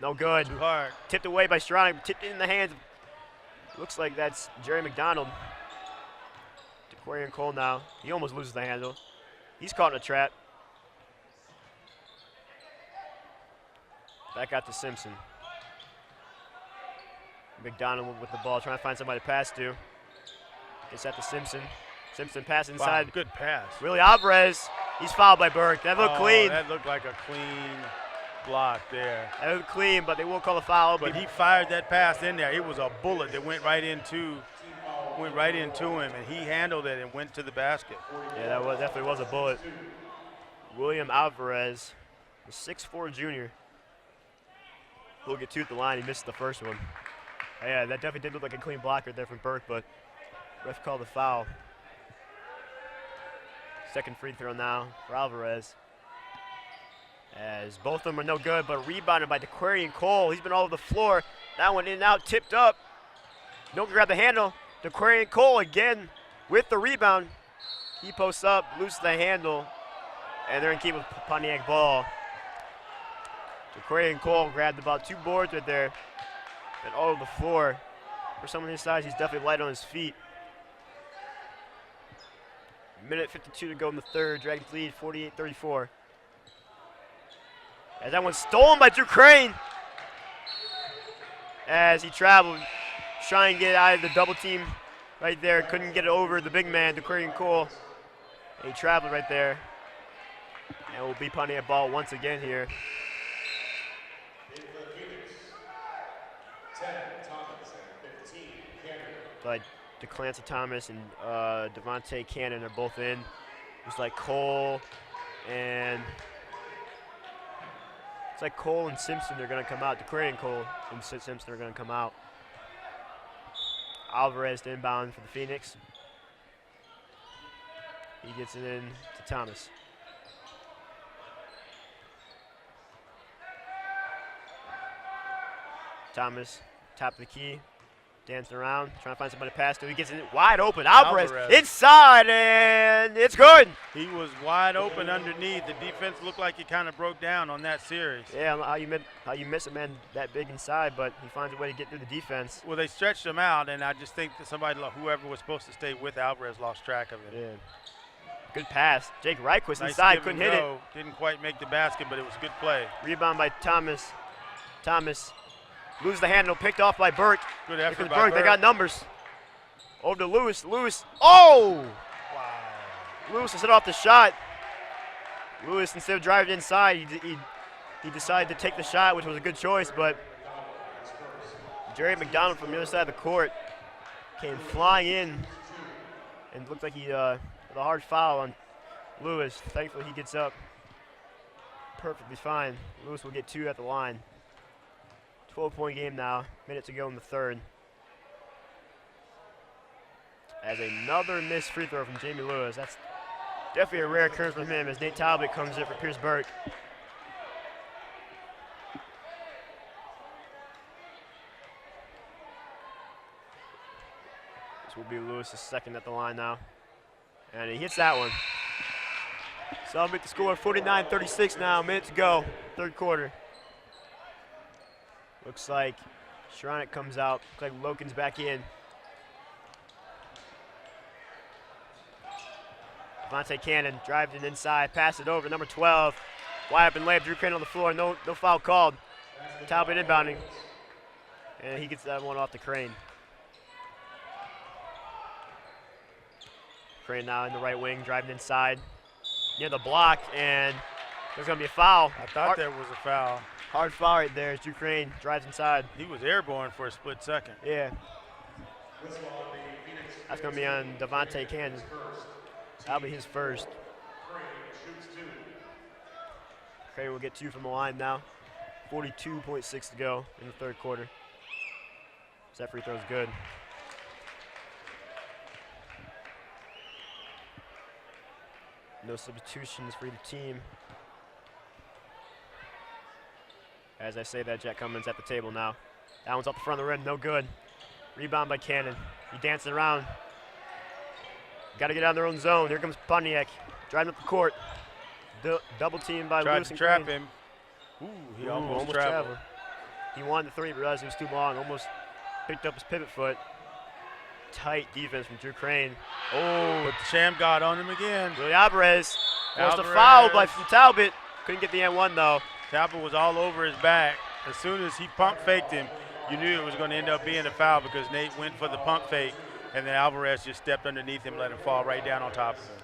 No good. Too hard. Tipped away by Stronach. Tipped in the hands. Looks like that's Jerry McDonald. Aquarian Cole now. He almost loses the handle. He's caught in a trap. Back out to Simpson. McDonald with the ball, trying to find somebody to pass to. Gets that to Simpson. Simpson pass inside. Wow, good pass. Willie Alvarez. He's fouled by Burke. That looked clean. That looked like a clean block there. That looked clean, but they won't call a foul. But he fired that pass in there. It was a bullet that went right into him, and he handled it and went to the basket. Yeah, that definitely was a bullet. William Alvarez, the 6'4" junior. He'll get two at the line. He missed the first one. Yeah, that definitely did look like a clean block right there from Burke, but ref called the foul. Second free throw now for Alvarez. As both of them are no good, but rebounded by Aquarian Cole. He's been all over the floor. That one in and out, tipped up. Don't grab the handle. Aquarian Cole again with the rebound. He posts up, loses the handle, and they're in keep with Pontiac ball. Aquarian Cole grabbed about 2 boards right there and all over the floor. For someone his size, he's definitely light on his feet. Minute 52 to go in the third. Dragons lead 48-34. As that one's stolen by Drew Crane. As he traveled, trying to get out of the double team right there. Couldn't get it over the big man, Aquarian Cole. And he traveled right there. And will be Pontiac ball once again here. Like DeClance Thomas and Devontae Cannon are both in. It's like Cole and Simpson are going to come out. Aquarian Cole and Simpson are going to come out. Alvarez to inbound for the Phoenix. He gets it in to Thomas. Thomas, top of the key. Dancing around, trying to find somebody to pass to. He gets it wide open. Alvarez inside, and it's good. He was wide open underneath. The defense looked like it kind of broke down on that series. Yeah, how you miss a man that big inside, but he finds a way to get through the defense. Well, they stretched him out, and I just think that whoever was supposed to stay with Alvarez lost track of it. Yeah. Good pass. Jake Reichwist Nice inside, couldn't hit it. Didn't quite make the basket, but it was a good play. Rebound by Thomas. Thomas loses the handle, picked off by Burke. Good effort by Burke. They Burke. got numbers. Over to Lewis. Lewis. Oh! Wow. Lewis will set off the shot. Lewis, instead of driving inside, he decided to take the shot, which was a good choice, but Jerry McDonald from the other side of the court came flying in and looked like he with a hard foul on Lewis. Thankfully, he gets up perfectly fine. Lewis will get 2 at the line. 12-point game now, minute to go in the third. As another missed free throw from Jamie Lewis. That's definitely a rare occurrence from him as Nate Talbot comes in for Pierce Burke. This will be Lewis's second at the line now. And he hits that one. So I'll make the score 49-36 now, minute to go, third quarter. Looks like Stronach comes out. Looks like Loken's back in. Devontae Cannon drives it inside, pass it over, number 12. Wide open layup, Drew Crane on the floor, no foul called. Talbot inbounding. And he gets that one off the Crane. Crane now in the right wing, driving inside. Near the block, and there's going to be a foul. I thought there was a foul. Hard foul right there as Drew Crane drives inside. He was airborne for a split second. Yeah. That's going to be on Devontae Cannon. That'll be his first. Crane will get 2 from the line now. 42.6 to go in the third quarter. That free throw's good. No substitutions for either team. As I say that, Jack Cummins at the table now. That one's off the front of the rim, no good. Rebound by Cannon. He dances around. Got to get out of their own zone. Here comes Pontiac, driving up the court. Double team by Lewis and trap Crane. him. Ooh, he almost traveled. He wanted the 3, but realized it was too long. Almost picked up his pivot foot. Tight defense from Drew Crane. Oh, but the sham got on him again. Willie Alvarez forced a foul from Talbot. Couldn't get the N1 though. Talbot was all over his back. As soon as he pump faked him, you knew it was going to end up being a foul because Nate went for the pump fake, and then Alvarez just stepped underneath him, let him fall right down on top of him.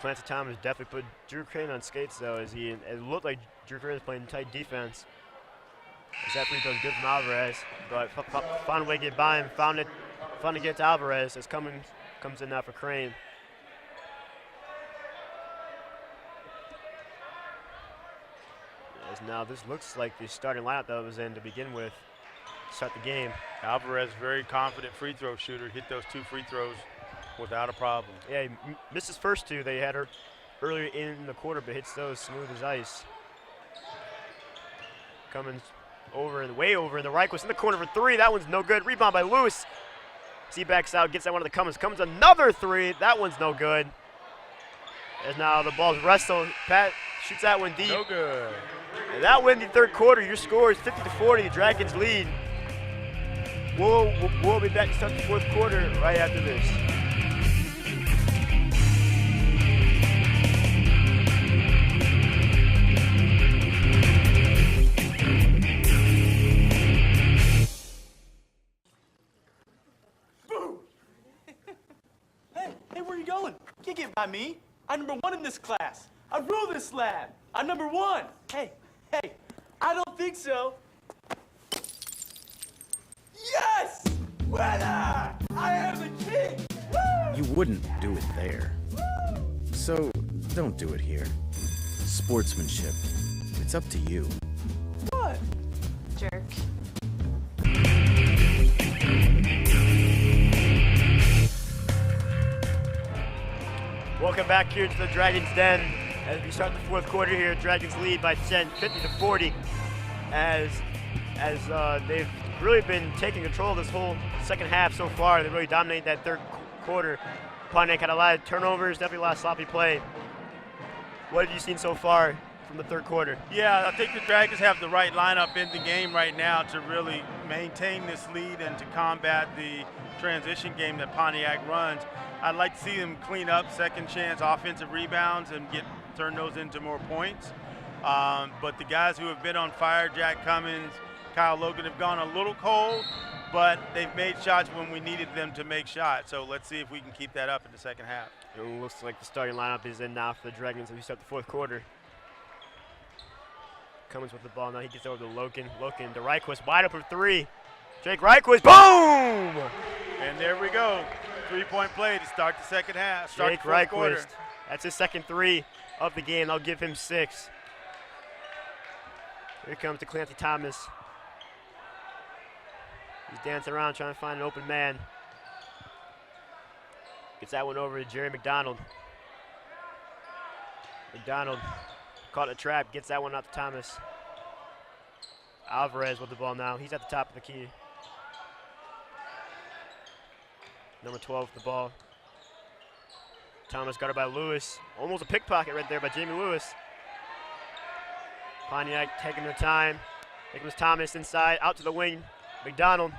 Clancy Thomas definitely put Drew Crane on skates though, as it looked like Drew Crane was playing tight defense. As that free throw good from Alvarez, but found a way to get by him, found to get to Alvarez as Cummins comes in now for Crane. As now this looks like the starting lineup that was in to begin with, to start the game. Alvarez, very confident free throw shooter, hit those 2 free throws without a problem. Yeah, he missed his first 2. They had her earlier in the quarter, but hits those smooth as ice. Cummins way over in the right, was in the corner for 3. That one's no good. Rebound by Lewis. He backs out, gets that one to the Cummins. Cummins another 3. That one's no good. As now the ball's wrestled. Pat shoots that one deep. No good. And that win the third quarter. Your score is 50-40. The Dragons lead. We'll be back to start the fourth quarter right after this. Hey, where you going? Can't get by me. I'm #1 in this class. I rule this lab. I'm #1. Hey, I don't think so. Yes! Winner! I am the king! Woo! You wouldn't do it there. So, don't do it here. Sportsmanship. It's up to you. What? Jerk. Welcome back here to the Dragons Den. As we start the fourth quarter here, Dragons lead by 10, 50-40. As they've really been taking control of this whole second half so far. They really dominated that third quarter. Pontiac had a lot of turnovers, definitely a lot of sloppy play. What have you seen so far from the third quarter? Yeah, I think the Dragons have the right lineup in the game right now to really maintain this lead and to combat the transition game that Pontiac runs. I'd like to see them clean up second chance offensive rebounds and turn those into more points. But the guys who have been on fire, Jack Cummins, Kyle Logan, have gone a little cold, but they've made shots when we needed them to make shots. So let's see if we can keep that up in the second half. It looks like the starting lineup is in now for the Dragons as we start the fourth quarter. Cummins with the ball now. He gets over to Logan. Logan to Reichwist, wide open 3. Jake Reichwist, boom! And there we go. 3-point play to start the second half. Start Jake the fourth quarter. Reichwist. That's his second 3 of the game. I'll give him 6. Here comes to Clancy Thomas. He's dancing around trying to find an open man. Gets that one over to Jerry McDonald. McDonald caught a trap, gets that one out to Thomas. Alvarez with the ball now. He's at the top of the key. Number 12 with the ball. Thomas got it by Lewis. Almost a pickpocket right there by Jamie Lewis. Pontiac taking their time. Here comes Thomas inside, out to the wing. McDonald.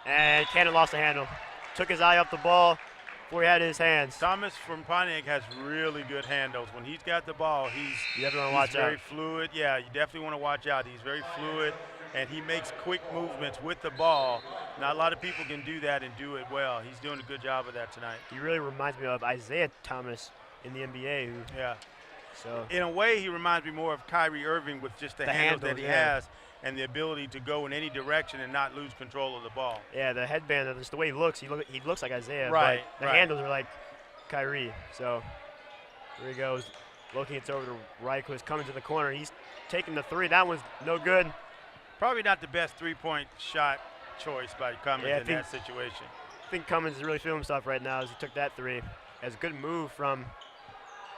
And Cannon lost the handle. Took his eye off the ball. before he had it in his hands. Thomas from Pontiac has really good handles. When he's got the ball, You definitely want to watch very out. fluid. Yeah, you definitely want to watch out. He's very fluid, and he makes quick movements with the ball. Not a lot of people can do that and do it well. He's doing a good job of that tonight. He really reminds me of Isaiah Thomas in the NBA. Yeah. So in a way, he reminds me more of Kyrie Irving with just the handles that he has and the ability to go in any direction and not lose control of the ball. Yeah, the headband, just the way he looks like Isaiah. Right, but the handles are like Kyrie. So here he goes. Looking, it's over to Reich, who's coming to the corner. He's taking the three. That one's no good. Probably not the best three-point shot choice by Cummins in that situation. I think Cummins is really feeling himself right now as he took that three. As a good move from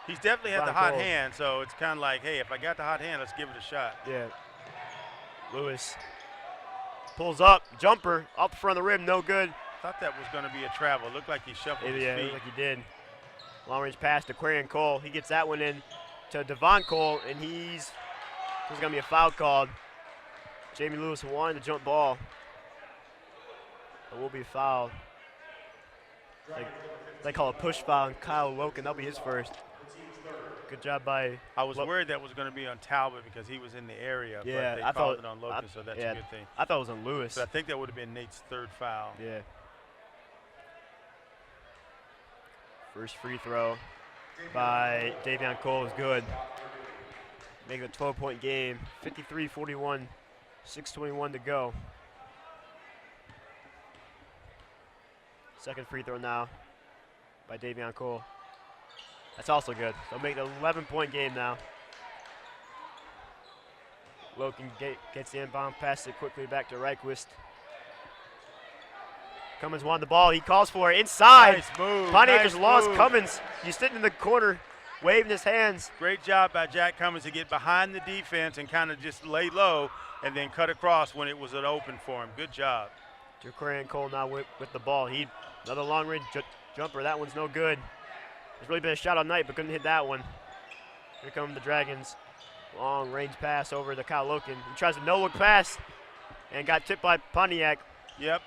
He's definitely had the hot hand, so it's kind of like, hey, if I got the hot hand, let's give it a shot. Yeah. Lewis pulls up, jumper, up front of the rim, no good. Thought that was going to be a travel. Looked like he shuffled his Yeah, feet. looked like he did. Long range pass to Aquarian Cole. He gets that one in to Devon Cole, and there's going to be a foul called. Jamie Lewis wanted the jump ball. It will be fouled. They call a push foul, and Kyle Loken, that'll be his first. Good job by. I was worried that was going to be on Talbot because he was in the area, yeah, but they called it on Loken, so that's a good thing. I thought it was on Lewis. But I think that would have been Nate's third foul. Yeah. First free throw by Davion Cole is good. Making a 12-point game. 53-41, 6:21 to go. Second free throw now by Davion Cole. That's also good. They'll make it an 11-point game now. Loken gets the inbound, passes it quickly back to Reichwist. Cummins wanted the ball. He calls for it inside. Nice move. Pontiac just lost Cummins. He's sitting in the corner, waving his hands. Great job by Jack Cummins to get behind the defense and kind of just lay low and then cut across when it was an open for him. Good job. Aquarian Cole now with the ball. Another long-range jumper. That one's no good. There's really been a shot all night, but couldn't hit that one. Here come the Dragons. Long-range pass over to Kyle Loken. He tries a no-look pass and got tipped by Pontiac. Yep.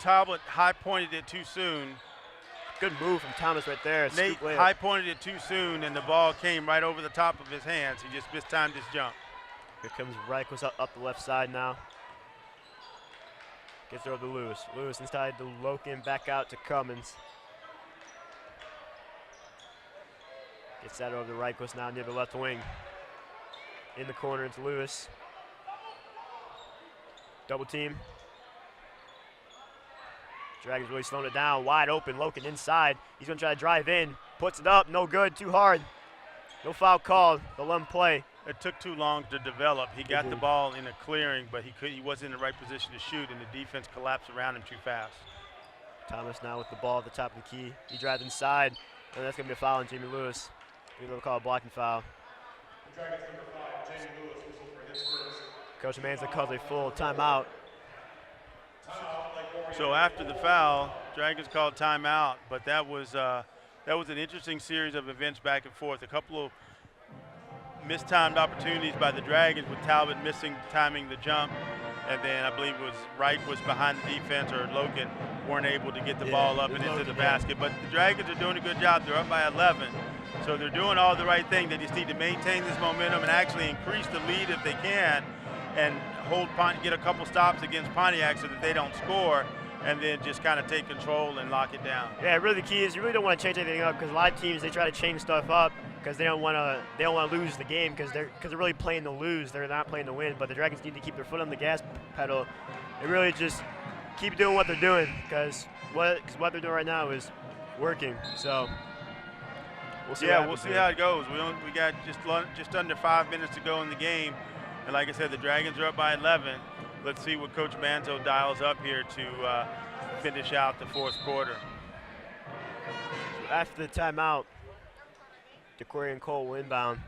Talbot high-pointed it too soon. Good move from Thomas right there. Nate high-pointed it too soon, and the ball came right over the top of his hands. He just mistimed his jump. Here comes Reichels up the left side now. Gets it over to Lewis. Lewis inside to Loken, back out to Cummins. Gets that over to Reichels now near the left wing. In the corner, it's Lewis. Double team. Dragons really slowing it down. Wide open. Loken inside. He's going to try to drive in. Puts it up. No good. Too hard. No foul called. They'll let him play. It took too long to develop. He got the ball in a clearing, but he wasn't in the right position to shoot, and the defense collapsed around him too fast. Thomas now with the ball at the top of the key. He drives inside, and that's going to be a foul on Jamie Lewis. They'll call a blocking foul. Coach Manza calls a full timeout. So after the foul, Dragons called timeout, but that was an interesting series of events back and forth. A couple of mistimed opportunities by the Dragons with Talbot timing the jump, and then I believe it was Wright was behind the defense, or Loken weren't able to get the ball up and into the basket. But the Dragons are doing a good job. They're up by 11, so they're doing all the right thing. They just need to maintain this momentum and actually increase the lead if they can, and get a couple stops against Pontiac so that they don't score, and then just kind of take control and lock it down. Yeah, really the key is you really don't want to change anything up, because a lot of teams, they try to change stuff up because they don't want to lose the game, because they're really playing to lose. They're not playing to win. But the Dragons need to keep their foot on the gas pedal and really just keep doing what they're doing, because what they're doing right now is working. So we'll see. Yeah, we'll see how it goes. We got just under 5 minutes to go in the game, and like I said, the Dragons are up by 11. Let's see what Coach Manzo dials up here to finish out the fourth quarter. So after the timeout, Aquarian Cole will inbound.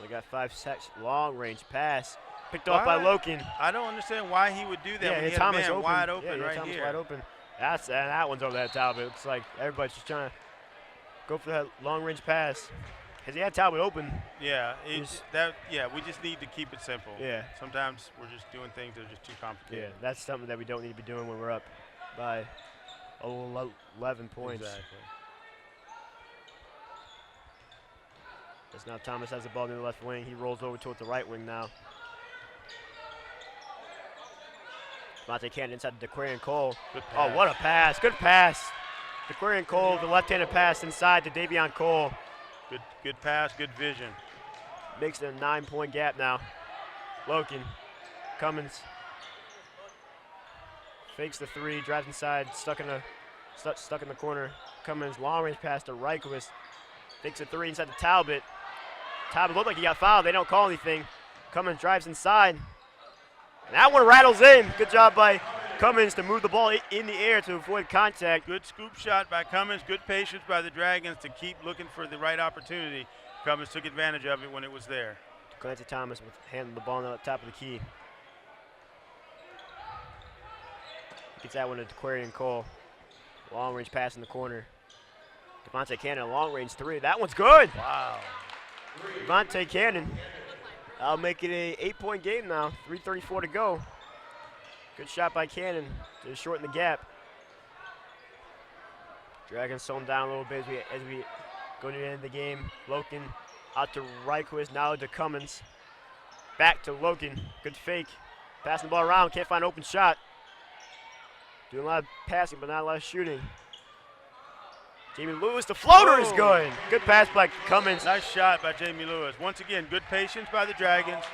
We got 5 seconds. Long range pass picked off by Loken. I don't understand why he would do that. Yeah, when he Thomas had a man open. wide open right Thomas here. wide open. That one's over that top. It looks like everybody's just trying to go for that long range pass. Because he had Talbot open. Yeah, we just need to keep it simple. Yeah. Sometimes we're just doing things that are just too complicated. Yeah, that's something that we don't need to be doing when we're up by 11 points. Exactly. As now Thomas has the ball in the left wing. He rolls over toward the right wing now. Monte Cannon inside to Dequarian Cole. Oh, what a pass. Good pass. Dequarian Cole, the left-handed pass inside to Davion Cole. Good pass, good vision. Makes it a 9-point gap now. Loken, Cummins. Fakes the three, drives inside, stuck in the corner. Cummins, long range pass to Reichwitz. Fakes a three inside to Talbot. Talbot looked like he got fouled. They don't call anything. Cummins drives inside. And that one rattles in. Good job by Cummins to move the ball in the air to avoid contact. Good scoop shot by Cummins. Good patience by the Dragons to keep looking for the right opportunity. Cummins took advantage of it when it was there. Clancy Thomas with handling the ball on the top of the key. Gets that one to Dequarian Cole. Long range pass in the corner. Devontae Cannon, long range three. That one's good. Wow. Devontae Cannon. I'll make it a 8-point game now. 3:34 to go. Good shot by Cannon to shorten the gap. Dragons slowing down a little bit as we go to the end of the game. Loken out to Reichwitz, now to Cummins. Back to Loken. Good fake. Passing the ball around, can't find an open shot. Doing a lot of passing, but not a lot of shooting. Jamie Lewis, the floater is good. Good pass by Cummins. Nice shot by Jamie Lewis. Once again, good patience by the Dragons.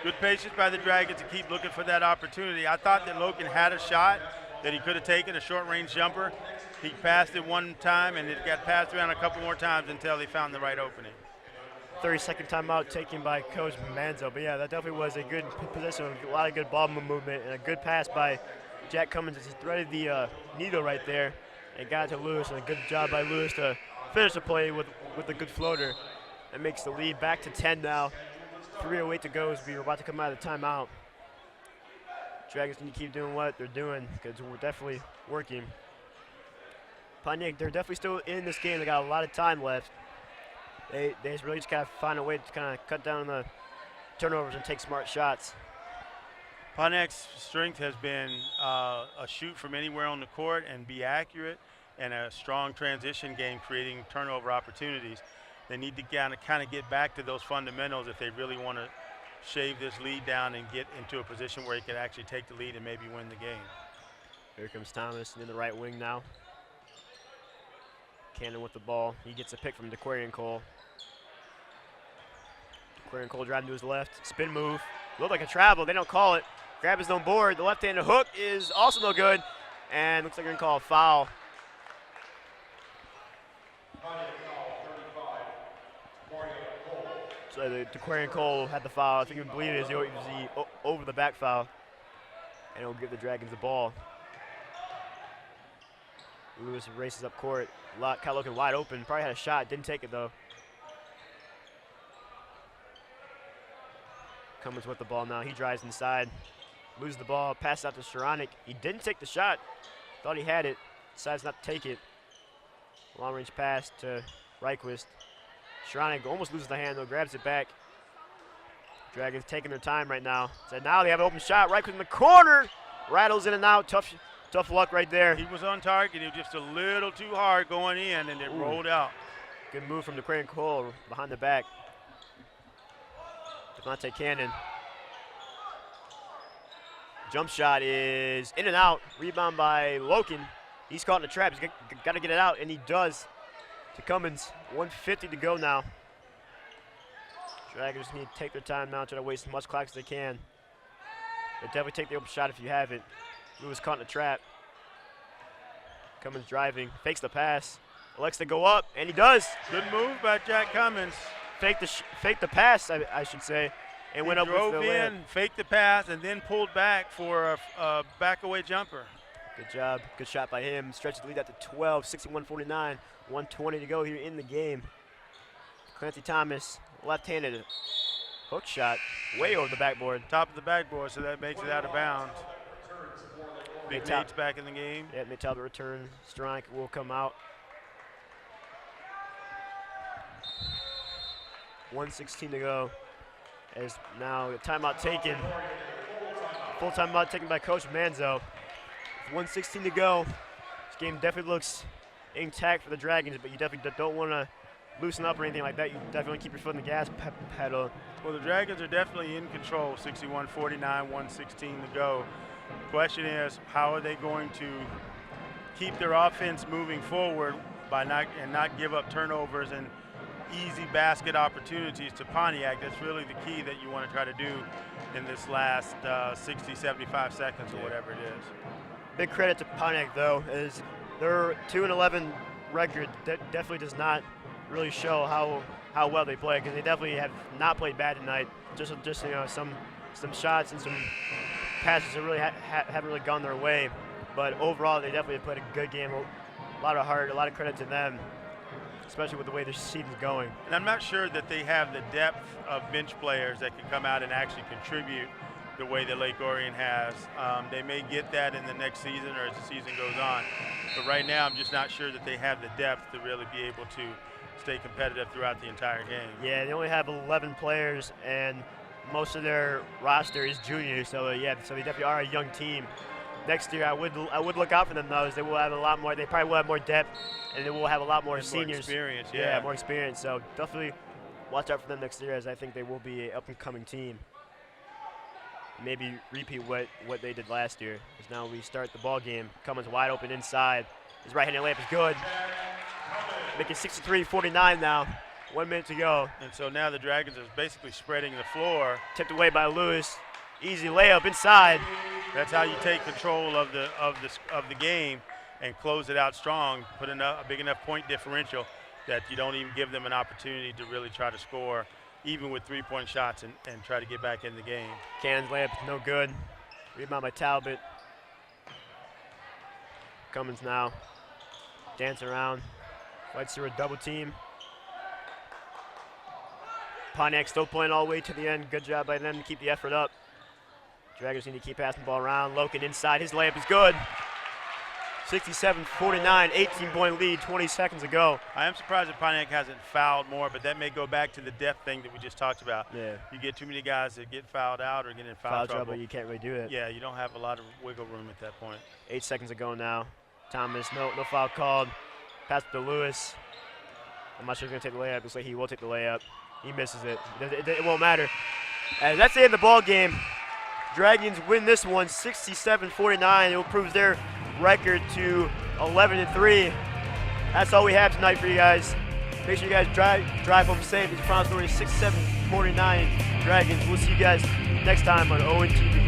Good patience by the Dragons to keep looking for that opportunity. I thought that Loken had a shot that he could have taken, a short-range jumper. He passed it one time, and it got passed around a couple more times until they found the right opening. 30-second timeout taken by Coach Manzo. But, yeah, that definitely was a good possession, a lot of good ball movement, and a good pass by Jack Cummins as he threaded the needle right there and got it to Lewis. And a good job by Lewis to finish the play with a good floater. That makes the lead back to 10 now. 3:08 to go as we are about to come out of the timeout. Dragons need to keep doing what they're doing because we're definitely working. Pontiac, they're definitely still in this game. They got a lot of time left. They just really just got to find a way to kind of cut down on the turnovers and take smart shots. Pontiac's strength has been a shoot from anywhere on the court and be accurate, and a strong transition game creating turnover opportunities. They need to kind of get back to those fundamentals if they really want to shave this lead down and get into a position where he can actually take the lead and maybe win the game. Here comes Thomas in the right wing now. Cannon with the ball. He gets a pick from Dequarian Cole. Dequarian Cole driving to his left. Spin move. Looked like a travel. They don't call it. Grab his own board. The left-handed hook is also no good. And looks like they're going to call a foul. So the Dequarian Cole had the foul. I think we believe it is the over the back foul. And it will give the Dragons the ball. Lewis races up court. Kind of looking wide open. Probably had a shot. Didn't take it though. Cummins with the ball now. He drives inside. Loses the ball. Passes out to Sharonik. He didn't take the shot. Thought he had it. Decides not to take it. Long range pass to Reichwitz. Sharonik almost loses the hand though. Grabs it back. Dragons taking their time right now. So now they have an open shot. Reichwitz in the corner. Rattles in and out. Tough luck right there. He was on target. He was just a little too hard going in, and it rolled out. Good move from Dequarian Cole behind the back. Devontae Cannon. Jump shot is in and out. Rebound by Loken. He's caught in the trap. He's got to get it out, and he does. To Cummins. 1:50 to go now. Dragons need to take their time now, try to waste as much clock as they can. But definitely take the open shot if you have it. Lewis caught in the trap. Cummins driving, fakes the pass. Elects to go up, and he does. Good move by Jack Cummins. Faked the pass, I should say, and went up with the drove in, faked the pass, and then pulled back for a back-away jumper. Good job. Good shot by him. Stretches the lead out to 12, 61-49. 1:20 to go here in the game. Clancy Thomas, left-handed hook shot, way over the backboard. Top of the backboard, so that makes it out of bounds. Big Nate's back in the game. Yeah, Nate Talbot return. Strike will come out. 1:16 to go. As now the timeout taken. Full timeout taken by Coach Manzo. 1:16 to go. This game definitely looks intact for the Dragons, but you definitely don't want to loosen up or anything like that. You definitely want to keep your foot on the gas pedal. Well, the Dragons are definitely in control. 61-49, 1:16 to go. The question is, how are they going to keep their offense moving forward by not give up turnovers and easy basket opportunities to Pontiac? That's really the key that you want to try to do in this last 60, 75 seconds or whatever it is. Big credit to Pontiac, though, is their 2-11 record definitely does not really show how well they play, because they definitely have not played bad tonight. Just you know, some shots and some passes that really haven't really gone their way, but overall they definitely played a good game. A lot of heart, a lot of credit to them, especially with the way the season's going. And I'm not sure that they have the depth of bench players that can come out and actually contribute the way that Lake Orion has. They may get that in the next season or as the season goes on, but right now I'm just not sure that they have the depth to really be able to stay competitive throughout the entire game. Yeah, they only have 11 players, and most of their roster is juniors, so yeah, so they definitely are a young team. Next year, I would look out for them, though, as they will have a lot more. They probably will have more depth, and they will have a lot more seniors. More experience, yeah, more experience. So definitely watch out for them next year, as I think they will be an up-and-coming team. Maybe repeat what they did last year. As now we start the ball game. Cummins wide open inside. His right-handed layup is good. Making 63-49 now. 1 minute to go. And so now the Dragons are basically spreading the floor. Tipped away by Lewis. Easy layup inside. That's how you take control of the game and close it out strong. Put a big enough point differential that you don't even give them an opportunity to really try to score, even with three-point shots, and try to get back in the game. Cannon's layup is no good. Rebound by Talbot. Cummins now. Dance around. Fights through a double team. Pontiac still playing all the way to the end. Good job by them to keep the effort up. Dragons need to keep passing the ball around. Loken inside. His layup is good. 67-49, 18-point lead, 20 seconds to go. I am surprised that Pontiac hasn't fouled more, but that may go back to the depth thing that we just talked about. Yeah. You get too many guys that get fouled out or get in foul trouble. You can't really do it. Yeah, you don't have a lot of wiggle room at that point. 8 seconds to go now. Thomas, no foul called. Pass to Lewis. I'm not sure he's going to take the layup. Looks like he will take the layup. He misses it. It won't matter. And that's the end of the ball game. Dragons win this one, 67-49. It will improve their record to 11-3. That's all we have tonight for you guys. Make sure you guys drive home safe. It's final score is 67-49 Dragons. We'll see you guys next time on ONTV.